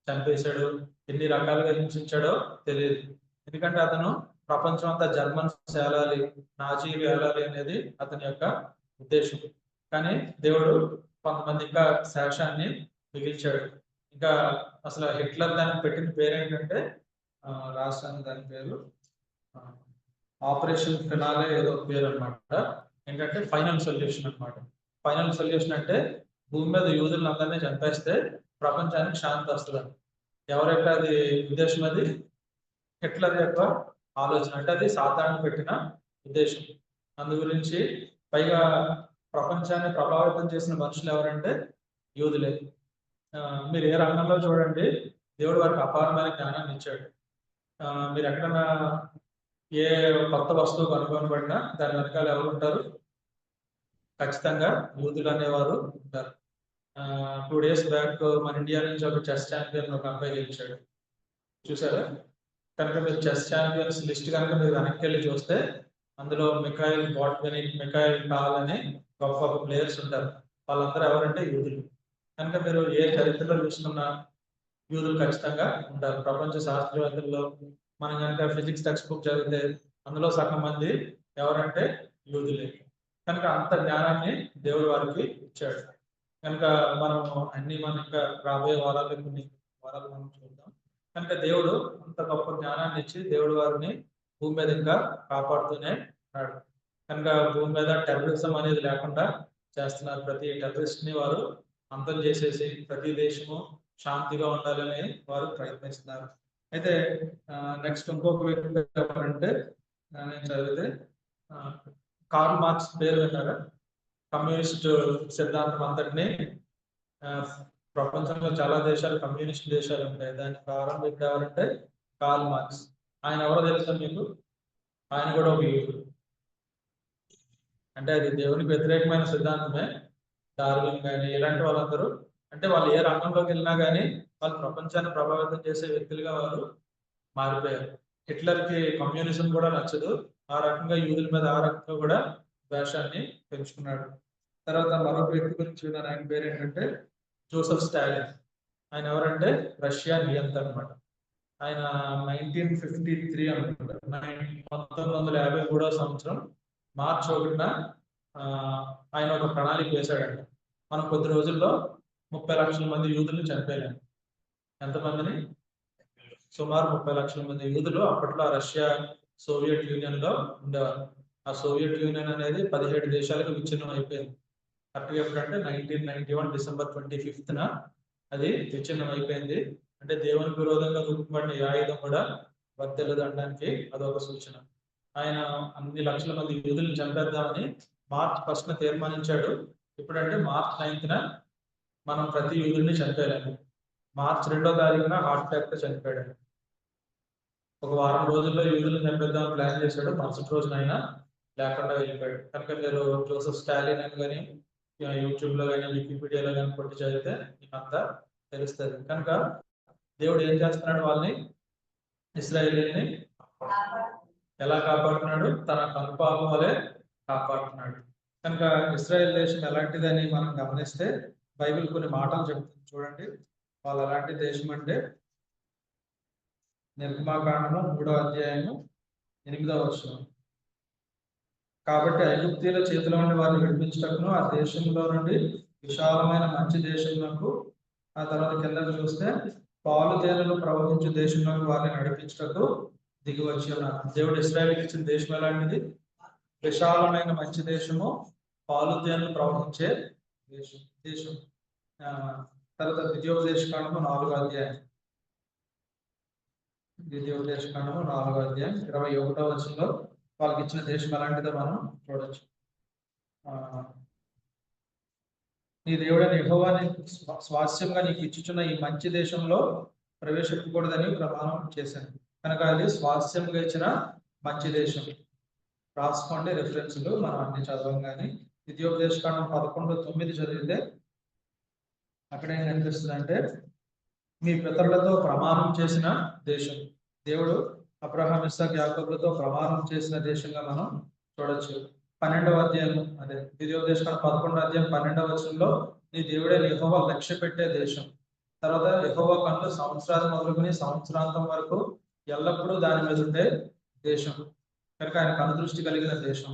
చంపేశాడు. ఎన్ని రకాలుగా హింసించాడో తెలియదు. ఎందుకంటే అతను ప్రపంచం అంతా జర్మన్స్ ఏలాలి, నాజీలు ఏలాలి అనేది అతని యొక్క ఉద్దేశం. కానీ దేవుడు కొంతమంది ఇంకా శేషాన్ని మిగిల్చాడు. ఇంకా అసలు హిట్లర్ దానికి పెట్టిన పేరు ఏంటంటే రాష్ట్రానికి దాని పేరు ఆపరేషన్ ఫినాలే ఏదో పేరు అనమాట. ఏంటంటే ఫైనల్ సొల్యూషన్ అనమాట. ఫైనల్ సొల్యూషన్ అంటే భూమి మీద యూదులను అందరినీ చంపేస్తే ప్రపంచానికి శాంతి వస్తుందని. ఎవరి యొక్క అది ఉద్దేశం? అది హిట్లర్ యొక్క ఆలోచన. అంటే అది సాధారణ పెట్టిన ఉద్దేశం. అందు గురించి పైగా ప్రపంచాన్ని ప్రభావితం చేసిన మనుషులు ఎవరంటే యూదులే. మీరు ఏ రంగంలో చూడండి, దేవుడు వారికి అపారమైన జ్ఞానాన్ని ఇచ్చాడు. మీరు ఎక్కడన్నా ఏ కొత్త వస్తువు కనుగొనబడినా దాని వెనకాల ఎవరు ఉంటారు? ఖచ్చితంగా యూదులు అనేవారు ఉంటారు. 2 days బ్యాక్ మన ఇండియా నుంచి ఒక చెస్ ఛాంపియన్ ఒక అబ్బాయి గెలిచాడు, చూసారా? కనుక మీరు చెస్ ఛాంపియన్స్ లిస్ట్ కనుక మీరు వెనక్కి వెళ్ళి చూస్తే అందులో మిఖాయిల్ బాట్వినిక్, మిఖాయిల్ టాల్ అని గొప్ప గొప్ప ప్లేయర్స్ ఉంటారు. వాళ్ళందరూ ఎవరంటే యూదులు. కనుక మీరు ఏ చరిత్రలో చూసుకున్నా యూదులు ఖచ్చితంగా ఉంటారు. ప్రపంచ శాస్త్రవేత్తల్లో మనం కనుక ఫిజిక్స్ టెక్స్ట్ బుక్ చదివితే అందులో సగం మంది ఎవరంటే యూదులే. కనుక అంత జ్ఞానాన్ని దేవుడు వారికి ఇచ్చాడు. కనుక మనం అన్ని మన ఇంకా రాబోయే వారాలు కొన్ని వారాలు మనం చూద్దాం. కనుక దేవుడు అంత గొప్ప జ్ఞానాన్ని ఇచ్చి దేవుడు వారిని భూమి మీద ఇంకా కాపాడుతూనే ఉన్నాడు. కనుక భూమి మీద టెర్రరిజం అనేది లేకుండా చేస్తున్నారు. ప్రతి టెర్రరిస్ట్ ని వారు అంతం చేసేసి ప్రతి దేశము శాంతిగా ఉండాలని వారు ప్రయత్నిస్తున్నారు. అయితే నెక్స్ట్ ఇంకొక వ్యక్తి ఎవరంటే నేను చదివితే కార్ల్ మార్క్స్ పేరు విన్నారా? కమ్యూనిస్ట్ సిద్ధాంతం అంతటిని ప్రపంచంలో చాలా దేశాలు కమ్యూనిస్ట్ దేశాలు ఉంటాయి. దాన్ని ప్రారంభించిన ఎవరంటే కార్ల్ మార్క్స్. ఆయన ఎవరో తెలుసా మీకు? ఆయన కూడా ఒక యూదుడు. అంటే అది దేవునికి వ్యతిరేకమైన సిద్ధాంతమే. డార్విన్ కానీ ఇలాంటి వాళ్ళందరూ అంటే వాళ్ళు ఏ రంగంలోకి వెళ్ళినా కానీ వాళ్ళు ప్రపంచాన్ని ప్రభావితం చేసే వ్యక్తులుగా వారు మారిపోయారు. హిట్లర్కి కమ్యూనిజం కూడా నచ్చదు. ఆ రకంగా యూదుల మీద ఆ రకంగా కూడా ద్వేషాన్ని పెంచుకున్నాడు. తర్వాత మరొక వ్యక్తి గురించి విన్నాను. ఆయన పేరు ఏంటంటే జోసెఫ్ స్టాలిన్. ఆయన ఎవరంటే రష్యా నియంత అనమాట. ఆయన 1953 అనుకుంటారు, 1953వ సంవత్సరం మార్చి 1న ఆయన ఒక ప్రణాళిక వేశాడంట. మనం కొద్ది రోజుల్లో 30 లక్షల మంది యూదులను చంపేయాలి. ఎంతమందిని? సుమారు 30 లక్షల మంది యూదులు అప్పట్లో రష్యా సోవియట్ యూనియన్ లో ఉండేవారు. ఆ సోవియట్ యూనియన్ అనేది 17 దేశాలకు విచ్ఛిన్నం అయిపోయింది. కరెక్ట్గా ఎప్పుడంటే 1991 డిసెంబర్ 25న అది విచ్ఛిన్నం అయిపోయింది. అంటే దేవునికి విరోధంగా రూపబడిన ఈ ఆయుధం కూడా వర్తెలదు అనడానికి అదొక సూచన. ఆయన అన్ని లక్షల మంది యూదులను చంపేద్దామని మార్చ్ 1న తీర్మానించాడు. ఇప్పుడంటే మార్చ్ 9న మనం ప్రతి యూదుల్ని చంపేయాలి. మార్చ్ 2వ తారీఖున హార్ట్ అటాక్ తో చనిపోయాడు. ఒక వారం రోజుల్లో యూదులను చంపేద్దామని ప్లాన్ చేశాడు. మరుసటి రోజున ఆయన లేకుండా వెళ్ళిపోయాడు. కనుక మీరు జోసెఫ్ స్టాలిన్ అని కానీ యూట్యూబ్ లో కానీ వికీపీడియాలో కానీ కొట్టి చదివితే మీకు అంతా తెలుస్తుంది. కనుక దేవుడు ఏం చేస్తున్నాడు? వాళ్ళని, ఇశ్రాయేలీని ఎలా కాపాడుతున్నాడు? తన కనుపాపం వలె కాపాడుతున్నాడు. కనుక ఇశ్రాయేల్ దేశం ఎలాంటిదని మనం గమనిస్తే బైబిల్ కొన్ని మాటలు చెప్తుంది చూడండి. వాళ్ళు ఎలాంటి దేశం అంటే నిర్గమాకాండము 3వ అధ్యాయము 8వ వచనం. కాబట్టి ఐగుప్తీయుల చేతిలో నుండి వారిని విడిపించటకును ఆ దేశంలో నుండి విశాలమైన మంచి దేశంలోకి, ఆ తర్వాత కిందకు చూస్తే పాలు తేనెలు ప్రవహించే దేశంలోకి వారిని నడిపించటకు దిగి వచ్చి ఉన్నారు. దేవుడు ఇశ్రాయేలుకి ఇచ్చిన దేశం ఎలాంటిది? విశాలమైన మంచి దేశము, పాలు తేనెలు ప్రవహించే దేశం. తర్వాత ద్వితీయోపదేశకాండము 4వ అధ్యాయం, 21వ వచనంలో వాళ్ళకి ఇచ్చిన దేశం ఎలాంటిదో మనం చూడొచ్చు. నీ దేవుడైన యెహోవా స్వాస్యంగా నీకు ఇచ్చుచున్న ఈ మంచి దేశంలో ప్రవేశించకూడదని ప్రమాణం చేశాను. కనుక అది స్వాస్యంగా ఇచ్చిన మంచి దేశం. రాసుకోండి రిఫరెన్స్లు, మనం అన్ని చదవం. కానీ ద్వితీయోపదేశకాండం 11:9 చదివితే అక్కడ ఏం కనిపిస్తుంది అంటే మీ పితరులతో ప్రమాణం చేసిన దేశం. దేవుడు అబ్రహాం, ఇస్సాకు, యాకోబులతో ప్రమాణం చేసిన దేశంగా మనం చూడొచ్చు. 12వ అధ్యాయం, అదే ద్వితీయోపదేశకాండం 11వ అధ్యాయం 12వ వచనంలో నీ దేవుడైన యెహోవా లక్ష్య పెట్టే దేశం. తర్వాత యెహోవా కన్నులు సంవత్సరాలు మొదలుకొని సంవత్సరాంతం వరకు ఎల్లప్పుడూ దాని మీద ఉండే దేశం. కనుక ఆయన కనుదృష్టి కలిగిన దేశం.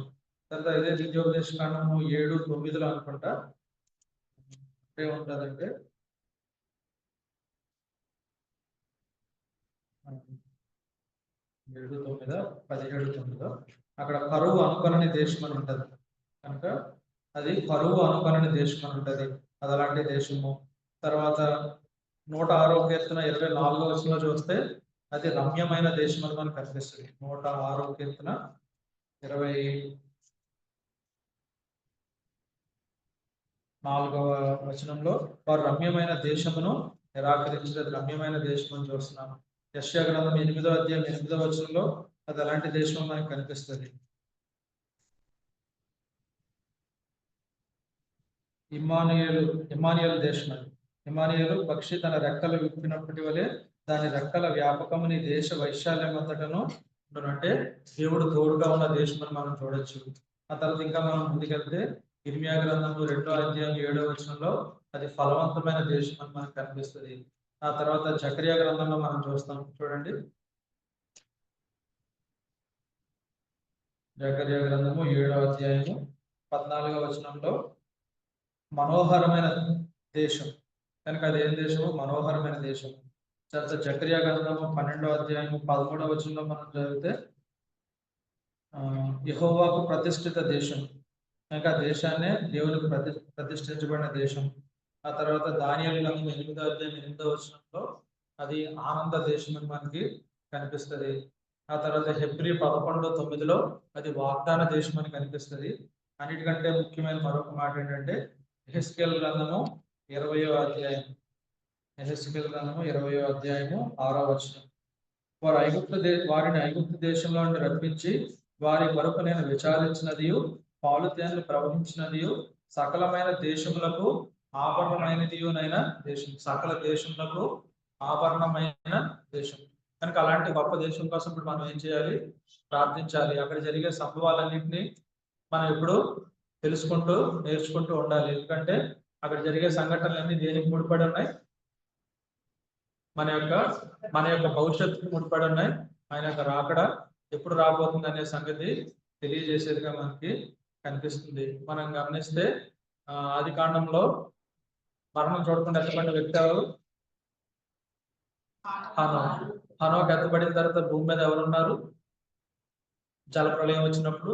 తర్వాత ఇదే ద్వితీయోపదేశ కాండము 7:9 అనుకుంటా ఏముంటుందంటే 7:9, 17:9 అక్కడ కరువు అనుకరణి దేశం అని ఉంటుంది కనుక అది కరువు అనుకరణి దేశం అని ఉంటుంది. అది అలాంటి దేశము. తర్వాత 106వ కీర్తన 24వ వచనంలో చూస్తే అది రమ్యమైన దేశం అని మనకు కనిపిస్తుంది. 106వ కీర్తన 24వ వచనంలో వారు రమ్యమైన దేశమును నిరాకరించినది రమ్యమైన దేశం అని చూస్తున్నాము. యెషయా గ్రంథం 8వ అధ్యాయం 8వ వచనంలో అది అలాంటి దేశం మనకు కనిపిస్తుంది. ఇమ్మానుయేలు దేశం అది. ఇమ్మానుయేలు పక్షి తన రెక్కలు విప్పినప్పటి వలె దాని రెక్కల వ్యాపకముని దేశ వైశాల్యం అంతటను అంటే దేవుడు తోడుగా ఉన్న దేశం అని మనం చూడొచ్చు. ఆ తర్వాత ఇంకా మనం ముందుకెళ్తే ఇర్మియా గ్రంథము 2వ అధ్యాయం 7వ వచనంలో అది ఫలవంతమైన దేశం అని మనకు కనిపిస్తుంది. ఆ తర్వాత జకరియా గ్రంథంలో మనం చూస్తాం చూడండి. జకరియా గ్రంథము 7వ అధ్యాయము 14వ వచనంలో మనోహరమైన దేశం కనుక అది ఏం దేశము? మనోహరమైన దేశం. తర్వాత జకరియా గ్రంథము 12వ అధ్యాయము 13వ వచనంలో మనం చదివితే యెహోవాకు ప్రతిష్ఠిత దేశం కనుక దేశాన్నే దేవునికి ప్రతిష్ఠించబడిన దేశం. ఆ తర్వాత దానియేలు గ్రంథం 8వ అధ్యాయం 8వ వచనంలో అది ఆనంద దేశం అని మనకి కనిపిస్తుంది. ఆ తర్వాత హెబ్రీ 11:9లో అది వాగ్దాన దేశం అని కనిపిస్తుంది. అన్నిటికంటే ముఖ్యమైన మరొక మాట ఏంటంటే యెహెజ్కేలు గ్రంథము 20వ అధ్యాయం 20వ అధ్యాయము 6వ వచనం వారిని ఐగుప్తు దేశంలో నుండి రప్పించి వారి కొరకు నేను విచారించినదియు పాలు తేనెలు ప్రవహించినదియు సకలమైన దేశములకు ఆభరణమైనదియునైన దేశం. సకల దేశములకు ఆభరణమైన దేశం కనుక అలాంటి గొప్ప దేశం కోసం ఇప్పుడు మనం ఏం చేయాలి? ప్రార్థించాలి. అక్కడ జరిగే సంభవాలన్నింటినీ మనం ఇప్పుడు తెలుసుకుంటూ నేర్చుకుంటూ ఉండాలి. ఎందుకంటే అక్కడ జరిగే సంఘటనలన్నీ దేనికి ముడిపడి ఉన్నాయి? మన యొక్క భవిష్యత్తుకు ముడిపడి ఉన్నాయి. ఆయన యొక్క రాకడ ఎప్పుడు రాబోతుంది అనే సంగతి తెలియజేసేదిగా మనకి కనిపిస్తుంది. మనం గమనిస్తే ఆది కాండంలో మరణం చూడకుండా ఎత్తబడిన వ్యక్తి ఎవరు? హనోకు ఎత్తబడిన తర్వాత భూమి మీద ఎవరున్నారు? జల ప్రళయం వచ్చినప్పుడు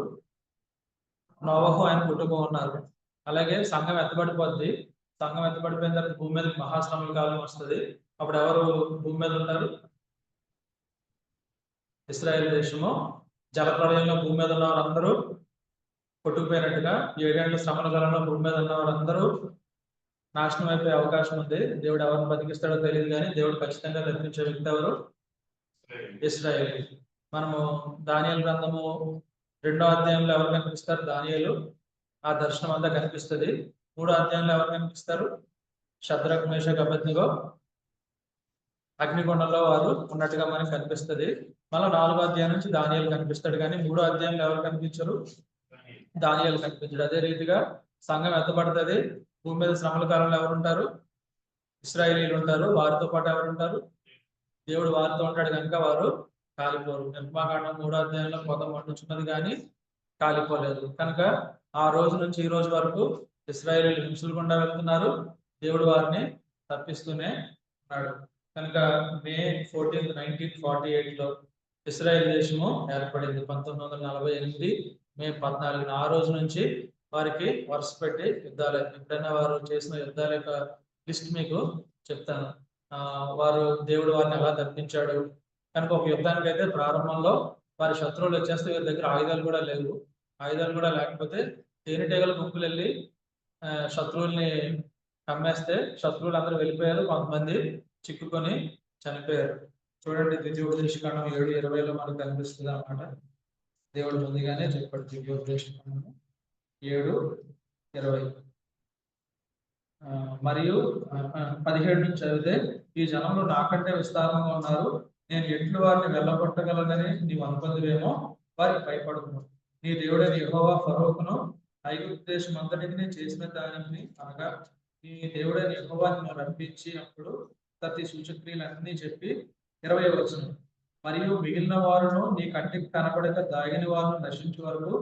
నోవహు ఆయన కుటుంబం ఉన్నారు. అలాగే సంఘం ఎత్తబడిపోద్ది. సంఘం ఎత్తబడిపోయిన తర్వాత భూమి మీద మహాశ్రమల కాలం వస్తుంది. అప్పుడు ఎవరు భూమి మీద ఉంటారు? ఇశ్రాయేల్ దేశము. జల ప్రళయంలో భూమి మీద ఉన్న వారందరూ కొట్టుకుపోయినట్టుగా 7 ఏళ్ల శ్రమల కాలంలో భూమి మీద ఉన్న వారందరూ నాశనం అయిపోయే అవకాశం ఉంది. దేవుడు ఎవరిని బతికిస్తాడో తెలియదు కానీ దేవుడు ఖచ్చితంగా రక్షించే వ్యక్తి ఎవరు? ఇశ్రాయేల్. మనము దానియేలు గ్రంథము 2వ అధ్యాయంలో ఎవరు కనిపిస్తారు? దానియేలు. ఆ దర్శనం అంతా కనిపిస్తుంది. 3వ అధ్యాయంలో ఎవరు కనిపిస్తారు? షద్రక్ మేషక్ అబేద్నెగో అగ్నిగుండంలో వారు ఉన్నట్టుగా మనకు కనిపిస్తుంది. మళ్ళీ 4వ అధ్యాయం నుంచి దానియేలు కనిపిస్తాడు కానీ 3వ అధ్యాయంలో ఎవరు కనిపించరు? దానియేలు కనిపించడు. అదే రీతిగా సంఘం ఎత్తబడుతుంది. భూమి మీద శ్రమల కాలంలో ఎవరు ఉంటారు? ఇశ్రాయేలీలు ఉంటారు. వారితో పాటు ఎవరు ఉంటారు? దేవుడు వారితో ఉంటాడు కనుక వారు కాలిపోరు. నిర్మాకాండం 3వ అధ్యాయంలో పొగ మండుచున్నది కానీ కాలిపోలేదు. కనుక ఆ రోజు నుంచి ఈ రోజు వరకు ఇశ్రాయేలీలు హింసలు గుండా వెళ్తున్నారు. దేవుడు వారిని తప్పిస్తూనే ఉన్నాడు. కనుక మే 14, 1948లో ఇశ్రాయేల్ దేశము ఏర్పడింది. 1948 మే 14 ఆ రోజు నుంచి వారికి వరుస పెట్టి యుద్ధాలు. ఎప్పుడైనా వారు చేసిన యుద్ధాల యొక్క లిస్ట్ మీకు చెప్తాను. వారు దేవుడు వారిని ఎలా తప్పించాడు కనుక ఒక యుద్ధానికి అయితే ప్రారంభంలో వారి శత్రువులు వచ్చేస్తే వీరి దగ్గర ఆయుధాలు కూడా లేవు. ఆయుధాలు కూడా లేకపోతే తేనెటీగల గుంపులు వెళ్ళి శత్రువుల్ని కమ్మేస్తే శత్రువులు అందరూ వెళ్ళిపోయారు. కొంతమంది చిక్కుకొని చనిపోయారు. చూడండి ద్వితీయోపదేశకాండం 7:20లో మనకు కనిపిస్తుంది అన్నమాట. దేవుడు ముందుగానే చెప్పాడు. ద్వితీయోపదేశకాండము 7:20 మరియు 17 నుంచి చదివితే ఈ జనంలో నాకంటే విస్తారంగా ఉన్నారు. నేను ఎట్లు వారిని వెళ్ళగొట్టగలనని నీవు అనుకుందువేమో వారికి భయపడును. నీ దేవుడైన యెహోవా ఫరోకును ఐగుప్తు దేశం అంతటిని చేసిన దానిని అనగా నీ దేవుడైన యెహోవాని రప్పించి అప్పుడు ప్రతి సూచక్రియలన్నీ చెప్పి 20వ వచనం మరియు మిగిలిన వారును నీ కంటికి కనబడక దాగిన వారును నశించే వరకు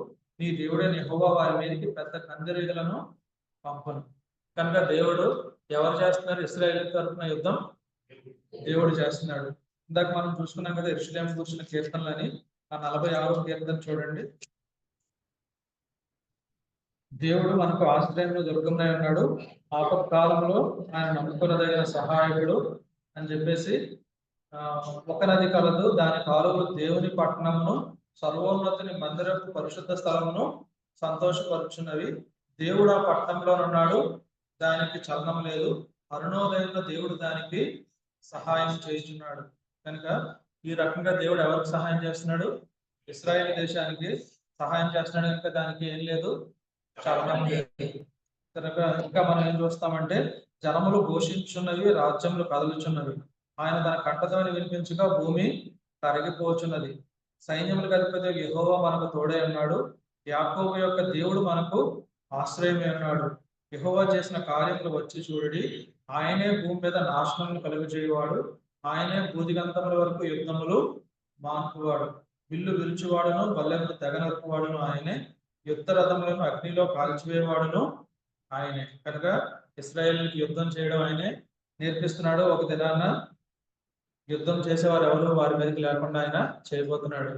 నీ దేవుడైన యెహోవా వారి మీదకి పెద్ద కందిరీగలను పంపును. కనుక దేవుడు ఎవరు చేస్తున్నారు? ఇశ్రాయేలు తరపున యుద్ధం దేవుడు చేస్తున్నాడు. ఇందాక మనం చూసుకున్నాం కదా యెరూషలేము కూర్చున్న కీర్తనలని. ఆ 46వ కీర్తన చూడండి. దేవుడు మనకు ఆశ్రయంలో దుర్గమై ఉన్నాడు, ఆపత్కాలంలో ఆయన నమ్ముకొనదగిన సహాయకుడు అని చెప్పేసి ఒక నది కలదు, దాని కాలువలు దేవుని పట్టణమును సర్వోన్నతిని మందిరపు పరిశుద్ధ స్థలమును సంతోషపరుచున్నవి. దేవుడు ఆ పట్టణంలో ఉన్నాడు, దానికి చలనం లేదు. అరుణోదయంలో దేవుడు దానికి సహాయం చేస్తున్నాడు. కనుక ఈ రకంగా దేవుడు ఎవరికి సహాయం చేస్తున్నాడు? ఇశ్రాయేల్ దేశానికి సహాయం చేస్తున్నాడు. కనుక దానికి ఏం లేదు, చలనం లేదు. కనుక ఇంకా మనం ఏం చూస్తామంటే, జనములు ఘోషించున్నవి, రాజ్యములు కదులుచున్నవి. ఆయన తన కంఠధ్వని వినిపించగా భూమి కరిగిపోచున్నది. సైన్యములకు అధిపతి యెహోవా మనకు తోడై ఉన్నాడు. యాకోబు యొక్క దేవుడు మనకు ఆశ్రయమై ఉన్నాడు. యెహోవా చేసిన కార్యములు వచ్చి చూడండి. ఆయనే భూమి మీద నాశనములు కలుగజేయువాడు. ఆయనే భూదిగంతముల వరకు యుద్ధములు మాన్పువాడు. విల్లు విరుచువాడును, బల్లెమును తెగనరుకువాడును ఆయనే. యుద్ధ రథములను అగ్నిలో కాల్చివేవాడును ఆయనే. కనుక ఇశ్రాయేలుకి యుద్ధం చేయడం ఆయనే నేర్పిస్తున్నాడు. ఒక దినాన యుద్ధం చేసేవారు ఎవరు వారి మీదకి లేకుండా ఆయన చేయబోతున్నాడు.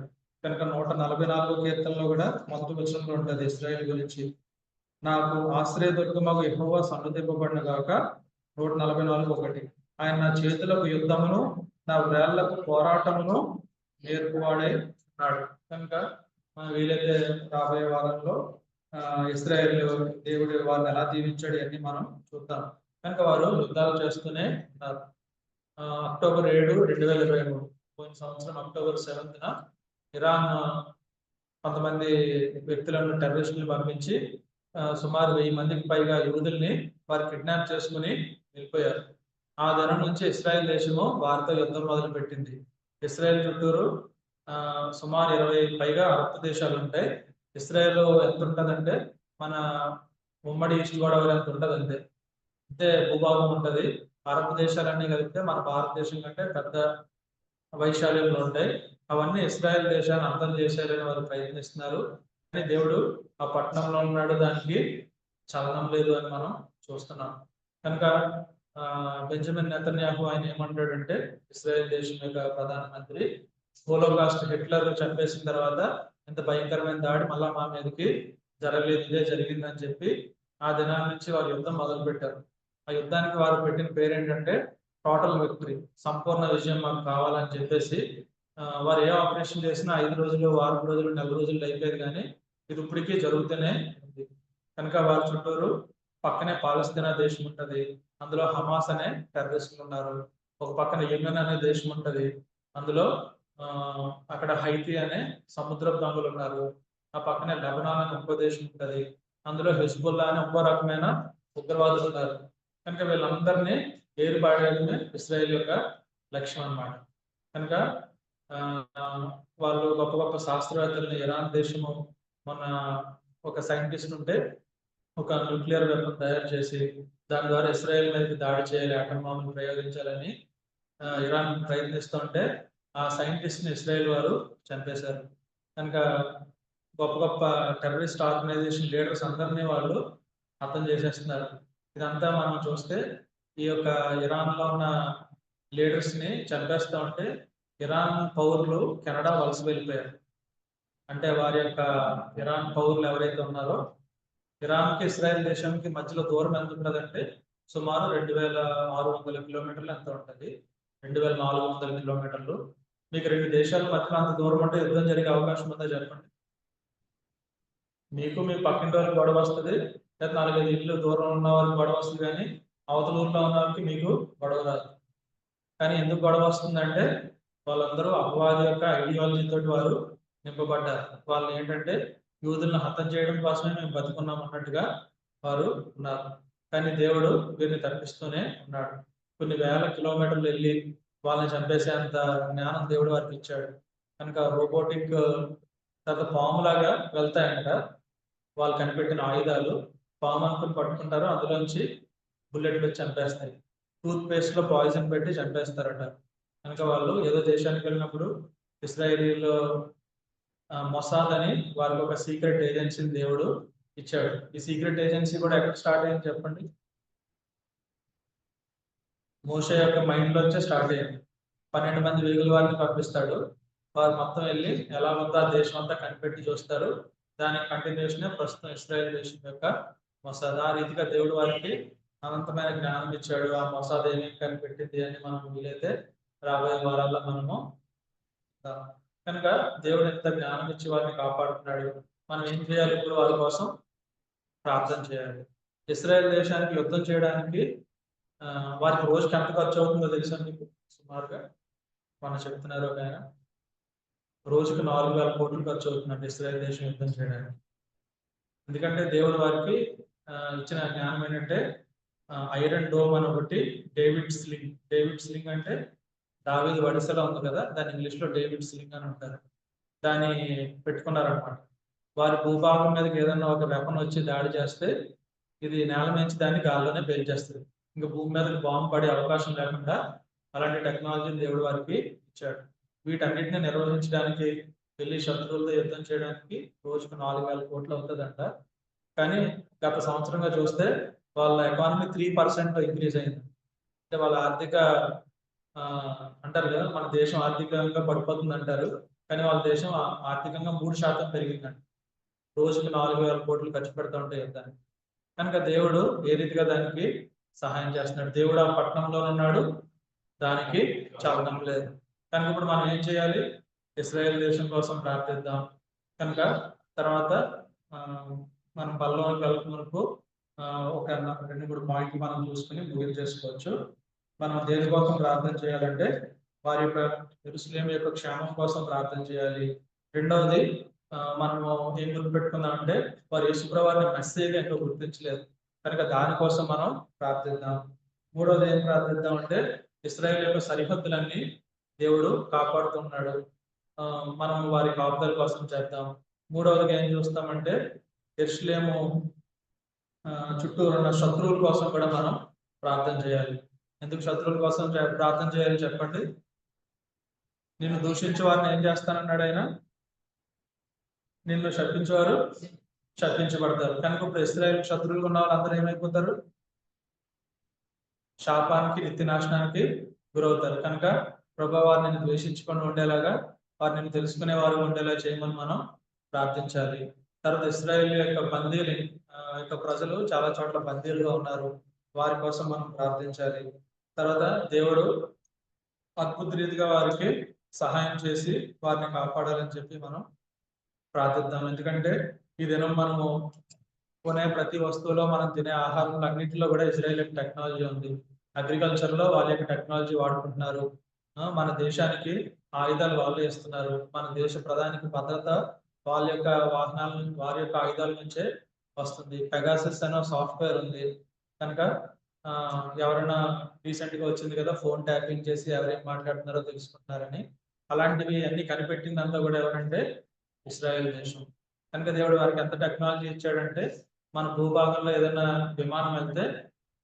కనుక 144వ కీర్తనలో కూడా మొదటి వచనంలో ఉంటది ఇశ్రాయేలు గురించి. నాకు ఆశ్రయదుర్గమగు యెహోవా సన్నుతింపబడిన గాక. 144:1. ఆయన నా చేతులకు యుద్ధమును, నా వేళ్లకు పోరాటమును నేర్పువాడే ఉన్నాడు. కనుక వీలైతే రాబోయే వారంలో ఇశ్రాయేల్ దేవుడు వారిని ఎలా దీవించాడు అన్ని మనం చూద్దాం. కనుక వారు యుద్ధాలు చేస్తూనే ఉన్నారు. అక్టోబర్ 7, 2023 పోయిన సంవత్సరం అక్టోబర్ 7న ఇరాన్ కొంతమంది వ్యక్తులను టెర్రరిస్టులను పంపించి సుమారు 1000 మందికి పైగా యూదుల్ని వారు కిడ్నాప్ చేసుకుని వెళ్ళిపోయారు. ఆ దినం నుంచి ఇశ్రాయేల్ దేశము వారితో యుద్ధం మొదలు పెట్టింది. ఇశ్రాయేల్ చుట్టూరు సుమారు 20 పైగా అరబ్ దేశాలు ఉంటాయి. ఇశ్రాయేల్ ఎంత ఉంటదంటే మన ఉమ్మడి ఈస్ట్ గోదావరి ఎంత ఉంటది అంతే భూభాగం ఉంటది. అరబ్ దేశాలన్నీ కలిపితే మన భారతదేశం కంటే పెద్ద వైశాల్యంలో ఉంటాయి. అవన్నీ ఇశ్రాయేల్ దేశాన్ని అంతం చేశారని వారు ప్రయత్నిస్తున్నారు. కానీ దేవుడు ఆ పట్టణంలో ఉన్నాడు, దానికి చలనం లేదు అని మనం చూస్తున్నాం. కనుక బెంజమిన్ నెతన్యాహు ఆయన ఏమంటాడంటే, ఇశ్రాయేల్ దేశం యొక్క ప్రధానమంత్రి, హోలోకాస్ట్ హిట్లర్ చంపేసిన తర్వాత ఎంత భయంకరమైన దాడి మళ్ళా మా మీదకి జరగలేదు, ఇదే జరిగిందని చెప్పి ఆ దినాల నుంచి వారు యుద్ధం మొదలు పెట్టారు. ఆ యుద్ధానికి వారు పెట్టిన పేరు ఏంటంటే టోటల్ విక్టరీ, సంపూర్ణ విజయం మాకు కావాలని చెప్పేసి వారు ఏ ఆపరేషన్ చేసినా 5 రోజులు, 6 రోజులు, 4 రోజులు అయిపోయేది, కానీ ఇది ఇప్పటికీ జరుగుతూనే ఉంది. కనుక వారి చుట్టూరు పక్కనే పాలస్తీనా దేశం ఉంటది, అందులో హమాస్ అనే టెర్రరిస్టులు ఉన్నారు. ఒక పక్కన యెమెన్ అనే దేశం ఉంటది, అందులో అక్కడ హైతి అనే సముద్రపు దొంగలు ఉన్నారు. ఆ పక్కనే లెబనాన్ అనే ఇంకో దేశం ఉంటది, అందులో హెజ్బుల్లా అనే ఇంకో రకమైన ఉగ్రవాదులు ఉన్నారు. కనుక వీళ్ళందరినీ ఏరుపాడేయడమే ఇశ్రాయేల్ యొక్క లక్ష్యం అన్నమాట. కనుక వాళ్ళు గొప్ప గొప్ప శాస్త్రవేత్తలని, ఇరాన్ దేశము మన ఒక సైంటిస్ట్ ఉంటే ఒక న్యూక్లియర్ వెపన్ తయారు చేసి దాని ద్వారా ఇశ్రాయేల్ మీదకి దాడి చేయాలి, ఆటం బాంబులు ప్రయోగించాలని ఇరాన్ ప్రయత్నిస్తుంటే ఆ సైంటిస్ట్ ని ఇశ్రాయేల్ వారు చంపేశారు. కనుక గొప్ప గొప్ప టెర్రరిస్ట్ ఆర్గనైజేషన్ లీడర్స్ అందరినీ వాళ్ళు హతం చేసేస్తున్నారు. ఇదంతా మనం చూస్తే ఈ యొక్క ఇరాన్ లో ఉన్న లీడర్స్ ని చంపేస్తా ఉంటే ఇరాన్ పౌరులు కెనడా వలస వెళ్ళిపోయారు. అంటే వారి యొక్క ఇరాన్ పౌరులు ఎవరైతే ఉన్నారో, ఇరాన్కి ఇశ్రాయేల్ దేశానికి మధ్యలో దూరం ఎంత ఉంటుందంటే సుమారు 2600 కిలోమీటర్లు ఎంత ఉంటుంది, 2400 కిలోమీటర్లు. మీకు 2 దేశాల మధ్యలో అంత దూరం ఉంటే యుద్ధం జరిగే అవకాశం ఉందా చెప్పండి? మీకు మీ పక్కింటి వాళ్ళకి గొడవ వస్తుంది, లేదా 4-5 ఇళ్ళు దూరం ఉన్న వాళ్ళకి గొడవ వస్తుంది, కానీ అవతల ఊర్లో ఉన్న వాళ్ళకి మీకు గొడవ రాదు. కానీ ఎందుకు గొడవ వస్తుందంటే వాళ్ళందరూ అపవాది యొక్క ఐడియాలజీ తోటి వారు నింపబడ్డారు. వాళ్ళు ఏంటంటే యూదులను హతం చేయడం కోసమే మేము బతుకున్నాం అన్నట్టుగా వారు ఉన్నారు. కానీ దేవుడు వీరిని తప్పిస్తూనే ఉన్నాడు. కొన్ని వేల కిలోమీటర్లు వెళ్ళి వాళ్ళని చంపేసేంత జ్ఞానం దేవుడు వారికి ఇచ్చాడు. కనుక రోబోటిక్ తర్వాత పాములాగా వెళ్తాయంట వాళ్ళు కనిపెట్టిన ఆయుధాలు. పాము అనుకుని పట్టుకుంటారు, అందులోంచి బుల్లెట్లు చంపేస్తాయి. టూత్ పేస్ట్ లో పాయిజన్ పెట్టి చంపేస్తారట. కనుక వాళ్ళు ఏదో దేశానికి వెళ్ళినప్పుడు ఇశ్రాయేలీలో మొసాద్ అని వారికి ఒక సీక్రెట్ ఏజెన్సీని దేవుడు ఇచ్చాడు. ఈ సీక్రెట్ ఏజెన్సీ కూడా ఎక్కడ స్టార్ట్ అయింది చెప్పండి? మోషే యొక్క మైండ్ లోంచే స్టార్ట్ అయింది. 12 మంది వేగుల వారిని పంపిస్తాడు. వారు మొత్తం వెళ్ళి ఎలా ఉందో ఆ దేశం అంతా కనిపెట్టి చూస్తారు. దానికి కంటిన్యూషన్ ప్రస్తుతం ఇస్రాయేల్ దేశం యొక్క మొసాద్. ఆ రీతిగా దేవుడు వారికి అనంతమైన జ్ఞానం ఇచ్చాడు. ఆ మొసాద్ ఏమేమి కనిపెట్టింది అని మనం వీలైతే రాబోయే వారాల్లో మనము కనుక దేవుడు ఎంత జ్ఞానం ఇచ్చి వారిని కాపాడుతున్నాడు. మనం ఏం చేయాలి? ఇప్పుడు వారి కోసం ప్రార్థన చేయాలి. ఇస్రాయేల్ దేశానికి యుద్ధం చేయడానికి వారికి రోజుకి ఎంత ఖర్చు అవుతుందో తెలుసా మీకు? సుమారుగా మనం చెప్తున్నారు ఒక ఆయన రోజుకు 4,000 కోట్లు ఖర్చు అవుతుందండి ఇస్రాయేల్ దేశం యుద్ధం చేయడానికి. ఎందుకంటే దేవుడు వారికి ఇచ్చిన జ్ఞానం ఏంటంటే ఐరన్ డోమ్ అని ఒకటి, డేవిడ్ స్లింగ్ అంటే దావీదు వడిసెల ఉంది కదా, దాని ఇంగ్లీష్ లో డేవిడ్ స్లింగ్ అని అంటారు. దాన్ని పెట్టుకున్నారనమాట. వారి భూభాగం మీదకి ఏదన్నా ఒక వెపన్ వచ్చి దాడి చేస్తే ఇది నేల నుంచి దాన్ని గాల్లోనే పేల్చేస్తుంది. ఇంకా భూమి మీదకి బాంబు పడే అవకాశం లేకుండా అలాంటి టెక్నాలజీని దేవుడు వారికి ఇచ్చాడు. వీటన్నిటిని నిర్వహించడానికి, వెళ్ళి శత్రువులతో యుద్ధం చేయడానికి రోజుకు 4,000 కోట్లు అవుతుందంట. కానీ గత సంవత్సరంగా చూస్తే వాళ్ళ ఎకానమీ 3% ఇంక్రీజ్ అయింది. అంటే వాళ్ళ ఆర్థిక అంటారు కదా, మన దేశం ఆర్థికంగా పడిపోతుంది అంటారు, కానీ వాళ్ళ దేశం ఆర్థికంగా 3% పెరిగిందంట. రోజుకు 4,000 కోట్లు ఖర్చు పెడతా ఉంటే యుద్ధానికి. కనుక దేవుడు ఏ రీతిగా దానికి సహాయం చేస్తున్నాడు. దేవుడు ఆ పట్టణంలో ఉన్నాడు, దానికి చలనం లేదు. కనుక ఇప్పుడు మనం ఏం చేయాలి? ఇస్రాయేల్ దేశం కోసం ప్రార్థిద్దాం. కనుక తర్వాత మనం బల్లోనికి వెళ్తున్నప్పుడు ఒక 2-3 పాయింట్లు మనం చూసుకుని ముగించేసుకోవచ్చు. మనం దేని కోసం ప్రార్థన చేయాలంటే వారి యొక్క యెరూషలేము యొక్క క్షేమం కోసం ప్రార్థన చేయాలి. రెండవది మనము ఏం గుర్తుపెట్టుకుందాం అంటే వారు యేసుప్రభువుని మెస్సీగా ఇంకా గుర్తించలేదు, కనుక దానికోసం మనం ప్రార్థిద్దాం. మూడవది ఏం ప్రార్థిద్దాం అంటే ఇశ్రాయేలు యొక్క సరిహద్దులన్నీ దేవుడు కాపాడుతున్నాడు, మనం వారి కాపుదల కోసం చేద్దాం. మూడవదిగా ఏం చూస్తామంటే యెరూషలేము చుట్టూ ఉన్న శత్రువుల కోసం కూడా మనం ప్రార్థన చేయాలి. ఎందుకు శత్రువుల కోసం ప్రార్థన చేయాలి చెప్పండి? నిన్ను దూషించే వారిని ఏం చేస్తానన్నాడు ఆయన? నిన్ను శపించేవారు శపించబడతారు. కనుక ఇప్పుడు ఇశ్రాయేల్ శత్రువులు ఉన్న వాళ్ళందరూ ఏమైపోతారు? శాపానికి, నిత్య నాశనానికి గురవుతారు. కనుక ప్రభువా వారిని ద్వేషించుకొని ఉండేలాగా, వారిని తెలుసుకునే వారు ఉండేలా చేయమని మనం ప్రార్థించాలి. తర్వాత ఇశ్రాయేల్ యొక్క బందీలు యొక్క ప్రజలు చాలా చోట్ల బందీలుగా ఉన్నారు, వారి కోసం మనం ప్రార్థించాలి. తర్వాత దేవుడు అద్భుత రీతిగా వారికి సహాయం చేసి వారిని కాపాడాలని చెప్పి మనం ప్రార్థిద్దాం. ఎందుకంటే ఈ దినం మనము కొనే ప్రతి వస్తువులో, మనం తినే ఆహారంలో అన్నింటిలో కూడా ఇజ్రాయెల్ టెక్నాలజీ ఉంది. అగ్రికల్చర్ లో వాళ్ళ యొక్క టెక్నాలజీ వాడుకుంటున్నారు. మన దేశానికి ఆయుధాలు వాళ్ళు ఇస్తున్నారు. మన దేశ ప్రధానికి భద్రత వాళ్ళ యొక్క వాహనాల, వారి యొక్క ఆయుధాల నుంచే వస్తుంది. పెగాసస్ అనే సాఫ్ట్వేర్ ఉంది. కనుక ఎవరైనా రీసెంట్ గా వచ్చింది కదా, ఫోన్ ట్యాపింగ్ చేసి ఎవరేం మాట్లాడుతున్నారో తెలుసుకుంటున్నారని, అలాంటివి అన్ని కనిపెట్టిందంతా కూడా ఎవరంటే ఇజ్రాయెల్ దేశం. కనుక దేవుడు వారికి ఎంత టెక్నాలజీ ఇచ్చాడంటే మన భూభాగంలో ఏదైనా విమానం వెళ్తే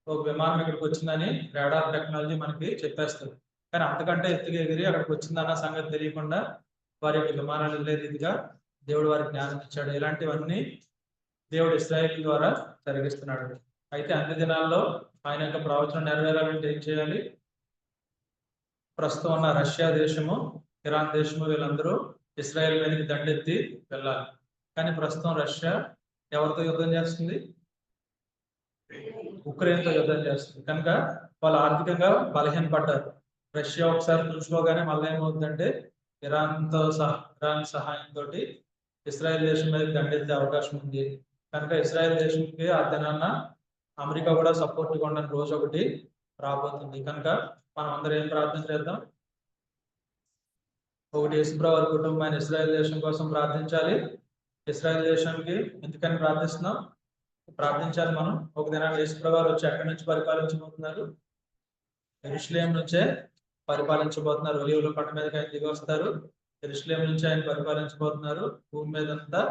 ఒక విమానం ఇక్కడికి వచ్చిందని రాడార్ టెక్నాలజీ మనకి చెప్పేస్తుంది. కానీ అంతకంటే ఎత్తుగా ఎగిరి అక్కడికి వచ్చిందన్న సంగతి తెలియకుండా వారి యొక్క విమానాలు వెళ్ళే రీతిగా దేవుడు వారికి జ్ఞానం ఇచ్చాడు. ఇలాంటివన్నీ దేవుడు ఇశ్రాయేలు ద్వారా జరిగిస్తున్నాడు. అయితే అన్ని దినాల్లో ఆయన యొక్క ప్రవచనం నెరవేరాలంటే ఏం చేయాలి? ప్రస్తుతం ఉన్న రష్యా దేశము, ఇరాన్ దేశము వీళ్ళందరూ ఇశ్రాయేల్ మీదకి దండెత్తి వెళ్ళాలి. కానీ ప్రస్తుతం రష్యా ఎవరితో యుద్ధం చేస్తుంది? ఉక్రెయిన్తో యుద్ధం చేస్తుంది. కనుక వాళ్ళు ఆర్థికంగా బలహీనపడ్డారు. రష్యా ఒకసారి చూసుకోగానే మళ్ళీ ఏమవుతుందంటే ఇరాన్ సహాయంతో ఇస్రాయేల్ దేశం మీద దండెత్తే అవకాశం ఉంది. కనుక ఇస్రాయేల్ దేశంకి ఆ దినాన్న అమెరికా కూడా సపోర్ట్గా ఉండని రోజు ఒకటి రాబోతుంది. కనుక మనం అందరం ఏం ప్రార్థన చేద్దాం? ఒకటి, యేసుప్రభువు కుటుంబాన్ని ఇస్రాయేల్ దేశం కోసం ప్రార్థించాలి. ఇస్రాయేల్ దేశానికి ఎందుకని ప్రార్థిస్తున్నాం? ప్రార్థించాలి మనం. ఒక దినాన్ని యేసుప్రభువు వచ్చి ఎక్కడి నుంచి పరిపాలించబోతున్నారు? యెరూషలేము నుంచే పరిపాలించబోతున్నారు. ఒలీవల కొండ మీదకి ఆయన దిగి వస్తారు. యెరూషలేము నుంచి ఆయన పరిపాలించబోతున్నారు. భూమి మీద అంతా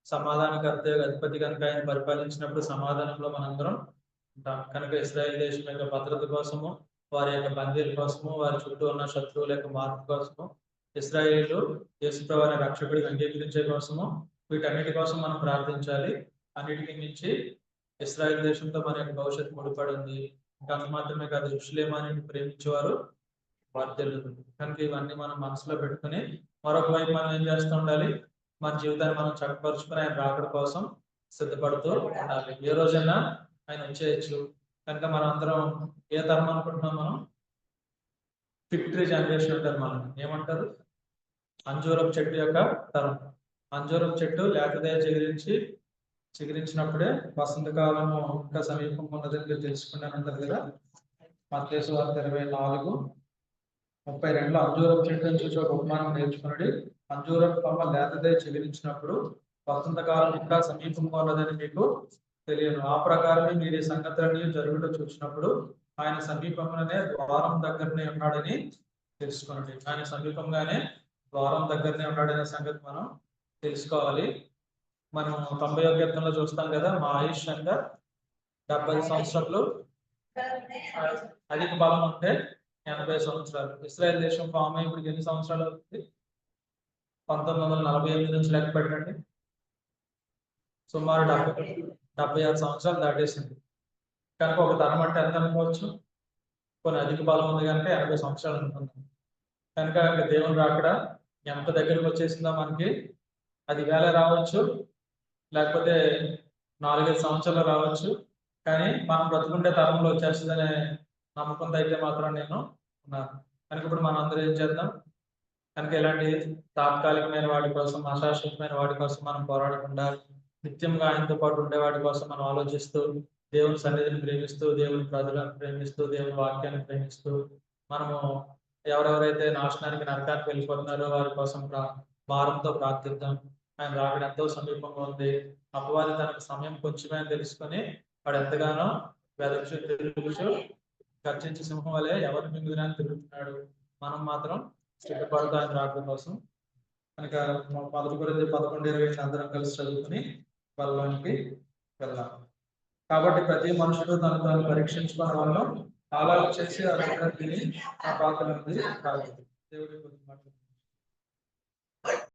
సమాధానకర్త అధిపతి కనుక ఆయన పరిపాలించినప్పుడు సమాధానంలో మనందరం ఉంటాం. కనుక ఇశ్రాయేల్ దేశం యొక్క భద్రత కోసము, వారి యొక్క బందీల కోసము, వారి చుట్టూ ఉన్న శత్రువుల యొక్క మార్పు కోసము ఇశ్రాయేలు యేసుప్రభు అనే రక్షకుడికి అంగీకరించే కోసము వీటన్నిటి కోసం మనం ప్రార్థించాలి. అన్నిటికీ మించి ఇశ్రాయేల్ దేశంతో మన యొక్క భవిష్యత్తు ముడిపడి ఉంది. ఇంకా అంత మాత్రమే కాదు, యెరూషలేమును ప్రేమించేవారు వర్ధిల్లుదురు. కనుక ఇవన్నీ మనం మనసులో పెట్టుకుని మరొక వైపు మనం ఏం చేస్తూ ఉండాలి, మన జీవితాన్ని మనం చక్కపరుచుకుని ఆయన రాకడ కోసం సిద్ధపడుతూ ఉండాలి. ఏ రోజైనా ఆయన వచ్చేయచ్చు. కనుక మనం అందరం ఏ తరం అనుకుంటున్నాం, మనం ఫిగ్ ట్రీ జనరేషన్ అంటారు. మనం ఏమంటారు, అంజూరపు చెట్టు యొక్క తరం. అంజూరపు చెట్టు లేతదయ చిగురించినప్పుడే వసంతకాలము ఇంకా సమీపంగా ఉన్నదని తెలుసుకున్నాను అంటారు కదా. మత్తయి సువార్త 24:32 అంజూరపు చెట్టును చూసి ఒక ఉపమానం నేర్చుకున్నాడు. అంజూరపు కొమ్మ లేతదయ చిగురించినప్పుడు వసంతకాలం ఇంకా సమీపంగా ఉన్నదని మీకు తెలియను. ఆ ప్రకారమే మీరు ఈ సంగతులన్నీ జరుగుతూ చూసినప్పుడు ఆయన సమీపంగానే ద్వారం దగ్గరనే ఉన్నాడని తెలుసుకోండి. ఆయన సమీపంగానే ద్వారం దగ్గరనే ఉన్నాడనే సంగతి మనం తెలుసుకోవాలి. మనం 91వ కీర్తనలో చూస్తాం కదా, మా ఆయుష్ అంతా 70 సంవత్సరాలు, అధిక బలం ఉంటే 80 సంవత్సరాలు. ఇశ్రాయేల్ దేశం ఫామ్ అయ్యి ఇప్పుడు ఎన్ని సంవత్సరాలు అవుతుంది? 1948 నుంచి లెక్క పెట్టండి. సుమారు 76 సంవత్సరాలు దాటేసింది. కనుక ఒక తరం అంటే ఎంత అనుకోవచ్చు? కొన్ని అధిక బలం ఉంది కనుక 80 సంవత్సరాలు అనుకుందాం. కనుక దేవుని రాకడ ఎంత దగ్గరకు వచ్చేసిందో మనకి, అది వేళ రావచ్చు, లేకపోతే 4-5 సంవత్సరాలు రావచ్చు. కానీ మనం బ్రతుకుండే తరంలో వచ్చేస్తుందనే నమ్మకంతో అయితే మాత్రం నేను ఉన్నాను. కనుక ఇప్పుడు మనం అందరూ ఏం చేద్దాం, కనుక ఇలాంటి తాత్కాలికమైన వాటి కోసం, అశాశ్వతమైన వాటి కోసం మనం పోరాడకుండా నిత్యంగా ఆయనతో పాటు ఉండే వాటి కోసం మనం ఆలోచిస్తూ, దేవుని సన్నిధిని ప్రేమిస్తూ, దేవుని ప్రజలను ప్రేమిస్తూ, దేవుని వాక్యాన్ని ప్రేమిస్తూ, మనము ఎవరెవరైతే నాశనానికి నరకానికి వెళ్ళిపోతున్నారో వారి కోసం భారంతో ప్రార్థిద్దాం. ఆయన రాకడ ఎంతో సమీపంగా ఉంది. అపవాది తనకు సమయం కొంచెమే అని తెలుసుకొని వాడు ఎంతగానో తిరుగుచు గర్జించే సింహం వలె ఎవరు మింగుదని తిరుగుతున్నాడు. మనం మాత్రం సిద్ధపడుతూ ఆయన రాకడ కోసం. కనుక 1 కొరింథీ 11:20 అందరం కలిసి చదువుకుని వాళ్ళకి వెళ్దాం. కాబట్టి ప్రతి మనుషుడు తను తాను పరీక్షించుకోవడం వల్ల అలా చేసి ఆ తిని ఆ పాత్ర ఉంది. దేవుడి